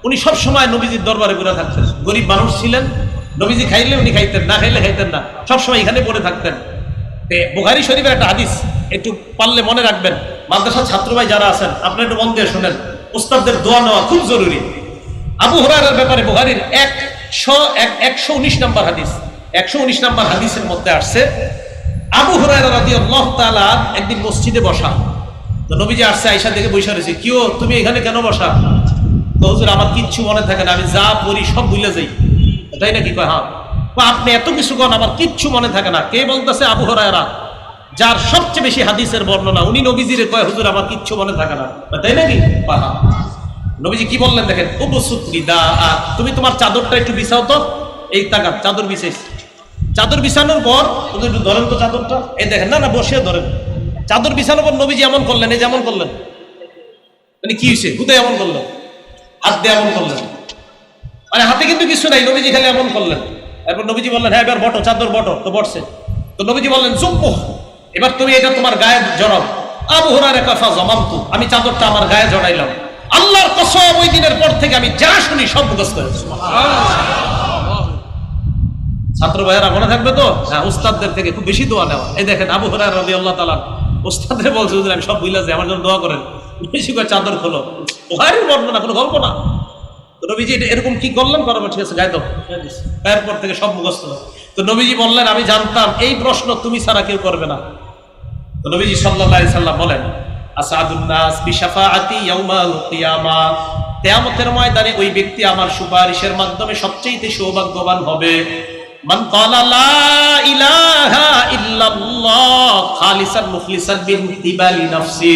উনি সব সময় নবীজির দরবারে ঘুরে থাকতেন, গরিব মানুষ ছিলেন, নবীজি খাইলে উনি খাইতেন, না খাইলে খাইতেন না, সবসময় এখানে পড়ে থাকতেন। বুখারী শরীফের একটা হাদিস একটু পারলে মনে রাখবেন, মাদ্রাসার ছাত্র ভাই যারা আছেন আপনারা একটু মন দিয়ে শুনেন, উস্তাদদের দোয়া নেওয়া খুব জরুরি। আবু হুরায়রার ব্যাপারে বুখারীর 119 নম্বর হাদিস, 119 নম্বর হাদিসের মধ্যে আসছে, আবু হুরায়রা রাদিয়াল্লাহু তাআলা একদিন মসজিদে বসা, তো নবীজি আসছে, আয়েশা দেখে বসে রয়েছে, কিও তুমি এখানে কেন বসা? তো হুজুর, আমার কিচ্ছু মনে থাকে না, আমি যা পড়ি সব ভুলে যাই। তাই নাকি? কয় হ্যাঁ। আপনি এত কিছু কন, আমার কিচ্ছু মনে থাকে না। কে বলতেছে? আবু হুরায়রা, যার সবচেয়ে বেশি হাদিসের বর্ণনা, উনি নবীজিরে কয়, হুজুর আমার কিচ্ছু মনে থাকে না। তাই নাকি? নবীজি কি বললেন দেখেন, উবসুত রিদাআক, তুমি তোমার চাদরটা একটু বিছাও তো। এই তাকান চাদর বিছাইছে, চাদর বিছানোর পর একটু ধরেন তো চাদরটা, এই দেখেন, না না বসে ধরেন, চাদর বিছানোর পর নবীজি এমন করলেন, এই যে এমন করলেন, মানে কি হয়েছে, হুতে এমন করলেন, হাত দিয়ে এমন করলেন, মানে হাতে কিন্তু কিছু নাই, নবীজি খালি এমন করলেন। এরপর নবীজি বললেন হ্যাঁ এবার বটো, চাদর বটো, তো বটছে। তো নবীজি বললেন জুব্বু, এবার তুমি এটা তোমার গায়ে জড়াও। আবু হুরায়রা কফা জামামতু, আমি চাদরটা আমার গায়ে জড়াইলাম। আল্লাহর কসম ওই দিনের পর থেকে আমি যা শুনি সব মুখস্থ করেছি। ছাত্র ভাইয়েরা মনে থাকবে তো? হ্যাঁ, উস্তাদদের থেকে খুব বেশি দোয়া নেওয়া। এই দেখেন আবু হুরায়রা রাদিয়াল্লাহু তাআলা উস্তাদরে বলছে হুজুর আমি সব ভুলে যাই, আমার জন্য দোয়া করেন, বেশি করে চাদর খোলো। বুখারীর বর্ণনা, কোনো গল্প না। তো নবীজি এরকম কি করলেন, করাবো ঠিক আছে, গায়ে দাও, এরপর থেকে সব মুখস্থ। তো নবীজি বললেন আমি জানতাম এই প্রশ্ন তুমি ছাড়া কেউ করবে না। তো নবীজি সাল্লাল্লাহু আলাইহি সাল্লাম বলেন আসাদুন নাস বিশাফাআতি ইয়াউমাল কিয়ামা, কিয়ামতের ময়দানে ওই ব্যক্তি আমার সুপারিশের মাধ্যমে সবচেয়ে সৌভাগ্যবান হবে। মান ক্বালা লা ইলাহা ইল্লাল্লাহ খালিসান মুখলিসান বিন ইবালি নাফসি,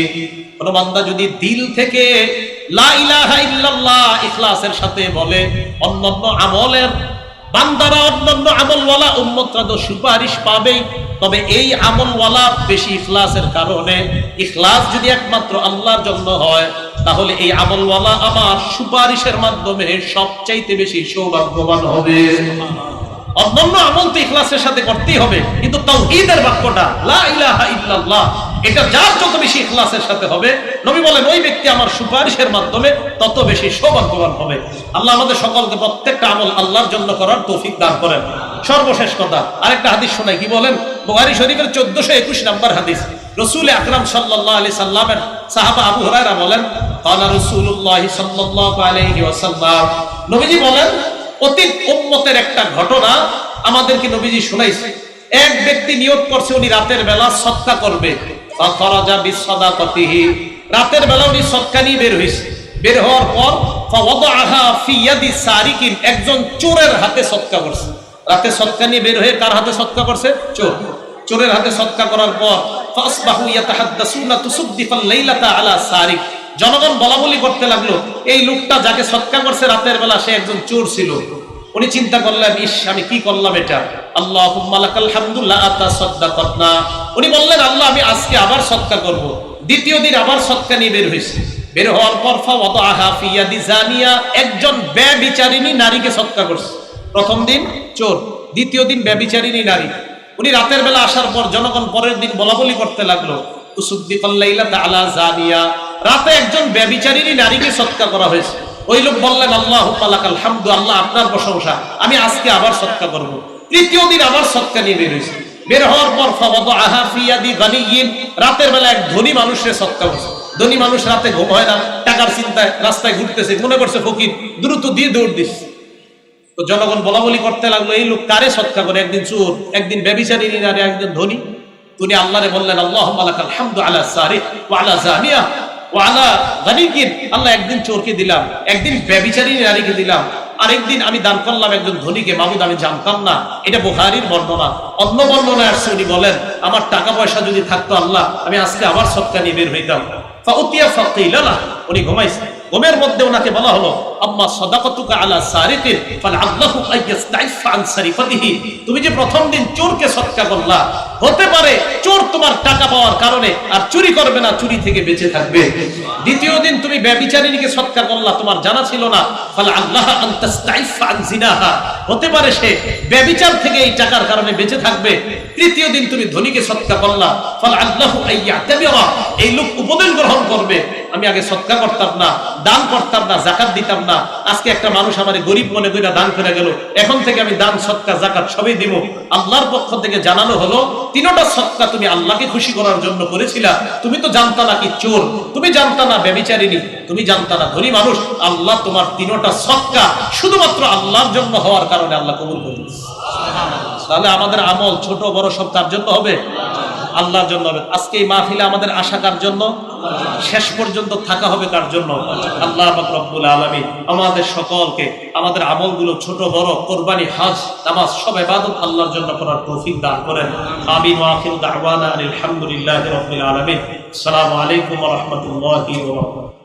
কোন বান্দা যদি দিল থেকে লা ইলাহা ইল্লাল্লাহ ইখলাসের সাথে বলে, অন্যান্য আমলের বান্দারা অন্যান্য আমলওয়ালা উম্মতরা তো সুপারিশ পাবেই, তবে এই আমলওয়ালা বেশি ইখলাসের কারণে, ইখলাস যদি একমাত্র আল্লাহর জন্য হয় তাহলে এই আমলওয়ালা আমার সুপারিশের মাধ্যমে সবচাইতে বেশি সৌভাগ্যবান হবে। অন্যান্য আমল তো ইখলাসের সাথে করতেই হবে, কিন্তু তাওহীদের বাক্যটা লা ইলাহা ইল্লাল্লাহ, এটা যার যত বেশি ইখলাসের সাথে হবে, নবী বলেন ওই ব্যক্তি আমার সুপারিশের মাধ্যমে তত বেশি সৌভাগ্যবান হবে। আল্লাহ আমাদের সকলকে প্রত্যেকটা আমল আল্লাহর জন্য করার তৌফিক দান করেন। সর্বশেষ কথা, আরেকটা হাদিস শোনাই, কি বলেন? বুখারী শরীফের 1421 নম্বর হাদিস, রাসূল আকরাম সাল্লাল্লাহু আলাইহি সাল্লামের সাহাবা আবু হুরায়রা বলেন ক্বালা রাসূলুল্লাহ সাল্লাল্লাহু আলাইহি ওয়াসাল্লাম, নবীজি বলেন অতীত উম্মতের একটা ঘটনা আমাদেরকে নবীজি শুনাইছে। এক ব্যক্তি নিয়ত করছে উনি রাতের বেলা সদকা করবে, ফাখরাজা বিসসাদাকাতিহি, রাতের বেলা উনি সদকা নিয়ে বের হইছে। বের হওয়ার পর ফাওয়াদাহা ফি ইয়াদি সারিকিন, একজন চোরের হাতে সদকা করছে। রাতে সদকা নিয়ে বের হয়ে কার হাতে সদকা করছে? চোর। চোরের হাতে সদকা করার পর ফাসবাহু ইয়াতাহাদ্দাসুনা তুসদ্দিফাল লাইলাতা আলা সারিক, জনগণ বলাবলি করতে লাগলো এই লোকটা যাকে সদকা করছে রাতের বেলা সে একজন চোর ছিল। উনি চিন্তা করলেন ইস আমি কি করলাম এটা, আল্লাহুম্মা লাকাল হামদু লা আতাসাদ্দাকাতনা, উনি বললেন আল্লাহ আমি আজকে আবার সদকা করব। দ্বিতীয় দিন আবার সদকা নিয়ে বের হয়েছে। বের হওয়ার পর ফাওয়াদাহা ফি ইয়াদি জানিয়া, একজন ব্যভিচারিণী নারীকে সদকা করছে। প্রথম দিন চোর, দ্বিতীয় দিন ব্যভিচারিণী নারী। উনি রাতের বেলা আসার পর জনগণ পরের দিন বলাবলি করতে লাগলো তুসদ্দিকাল লাইলাতা আলা জানিয়া, রাতে একজন ব্যভিচারিণী নারীকে সদকা করা হয়েছে। ওই লোক বললেন আল্লাহুম্মা লাকাল হামদু, আল্লাহ আপনার প্রশংসা, আমি আজকে আবার সদকা করব। তৃতীয় দিন আবার সদকা নিয়ে বের হয়েছে। বের হওয়ার পর ফাওয়াদাহা ফি ইয়াদি গানিয়িন, রাতের বেলা এক ধনী মানুষের সদকা করছে। ধনী মানুষ রাতে ঘুম হয় না, টাকার চিন্তায় রাস্তায় ঘুরতেছে, মনে করছে ফকির, দ্রুত দিয়ে দৌড় দিচ্ছে। তো জনগণ বলাবলি করতে লাগলো এই লোক কারে সদকা করে, একদিন চোর, একদিন ব্যভিচারিণী নারী, একদিন ধনী। উনি আল্লাহরে বললেন আল্লাহুম্মা লাকাল হামদু আলা সারিক ওয়া আলা জানিয়া ওয়া আলা গানিয়িন, আল্লাহ একদিন চোরকে দিলাম, একদিন ব্যভিচারিণী নারীকে দিলাম, আরেকদিন আমি দান করলাম একজন ধনীকে। মাবুদ আমি জানতাম না। এটা বুখারীর বর্ণনা। অন্য বর্ণনায় আসছে উনি বলেন আমার টাকা পয়সা যদি থাকতো আল্লাহ আমি আজকে আবার সদকা নিয়ে বের হইতাম। ফাউতিয়া ফাকিলা লাহ, উনি ঘুমাইছে। ঘুমের মধ্যে ওনাকে বলা হলো আম্মা সাদাকাতুকা আলা সারিকিন ফালআল্লাহু আইয়াস্তাইফা আন সারিফাতিহি, তুমি যে প্রথম দিন চোরকে সদকা করলা, হতে পারে চোর তোমার টাকা পাওয়ার কারণে আর চুরি করবে না, চুরি থেকে বেঁচে থাকবে। দ্বিতীয় দিন তুমি ব্যভিচারিণীকে সদকা করলা, তোমার জানা ছিল না, ফালআল্লাহু আন তাস্তাইফা আন জিনাহা, হতে পারে সে ব্যভিচার থেকে এই টাকার কারণে বেঁচে থাকবে। তৃতীয় দিন তুমি ধনীকে সদকা করলা, ফালআল্লাহু আইয়াতাবিরা, এই লোক উপদেশ গ্রহণ করবে আমি আগে সদকা করতাম না, দান করতাম না, যাকাত দিতাম না, আজকে একটা মানুষ আমারে গরিব মনে করে দান করে গেল, এখন থেকে আমি দান সদকা যাকাত সবই দিব। আল্লাহর পক্ষ থেকে জানানো হলো তিনটা সদকা তুমি আল্লাহকে খুশি করার জন্য করেছিলা। তুমি তো জানতা না কি চোর, তুমি জানতা না ব্যভিচারিণী, তুমি জানতা না ধনী মানুষ, আল্লাহ তোমার তিনটা সদকা শুধুমাত্র আল্লাহর জন্য হওয়ার কারণে আল্লাহ কবুল করে দিয়েছে। তাহলে আমাদের আমল ছোট বড় সব কার জন্য হবে? আল্লাহর জন্য হবে। আজকে এই মাহফিলে আমাদের আশা কার জন্য? শেষ পর্যন্ত থাকা হবে কার জন্য? আল্লাহ পাক রব্বুল আলামিন আমাদের সকলকে আমাদের আমলগুলো ছোট বড়, কুরবানি, হজ, নামাজ সব ইবাদত আল্লাহর জন্য করার তৌফিক দান করেন। আমিন। ওয়া আখিরু দাওয়ানা আলহামদুলিল্লাহি রাব্বিল আলামিন। আসসালামু আলাইকুম ওয়া রাহমাতুল্লাহি ওয়া বারাকাতুহু।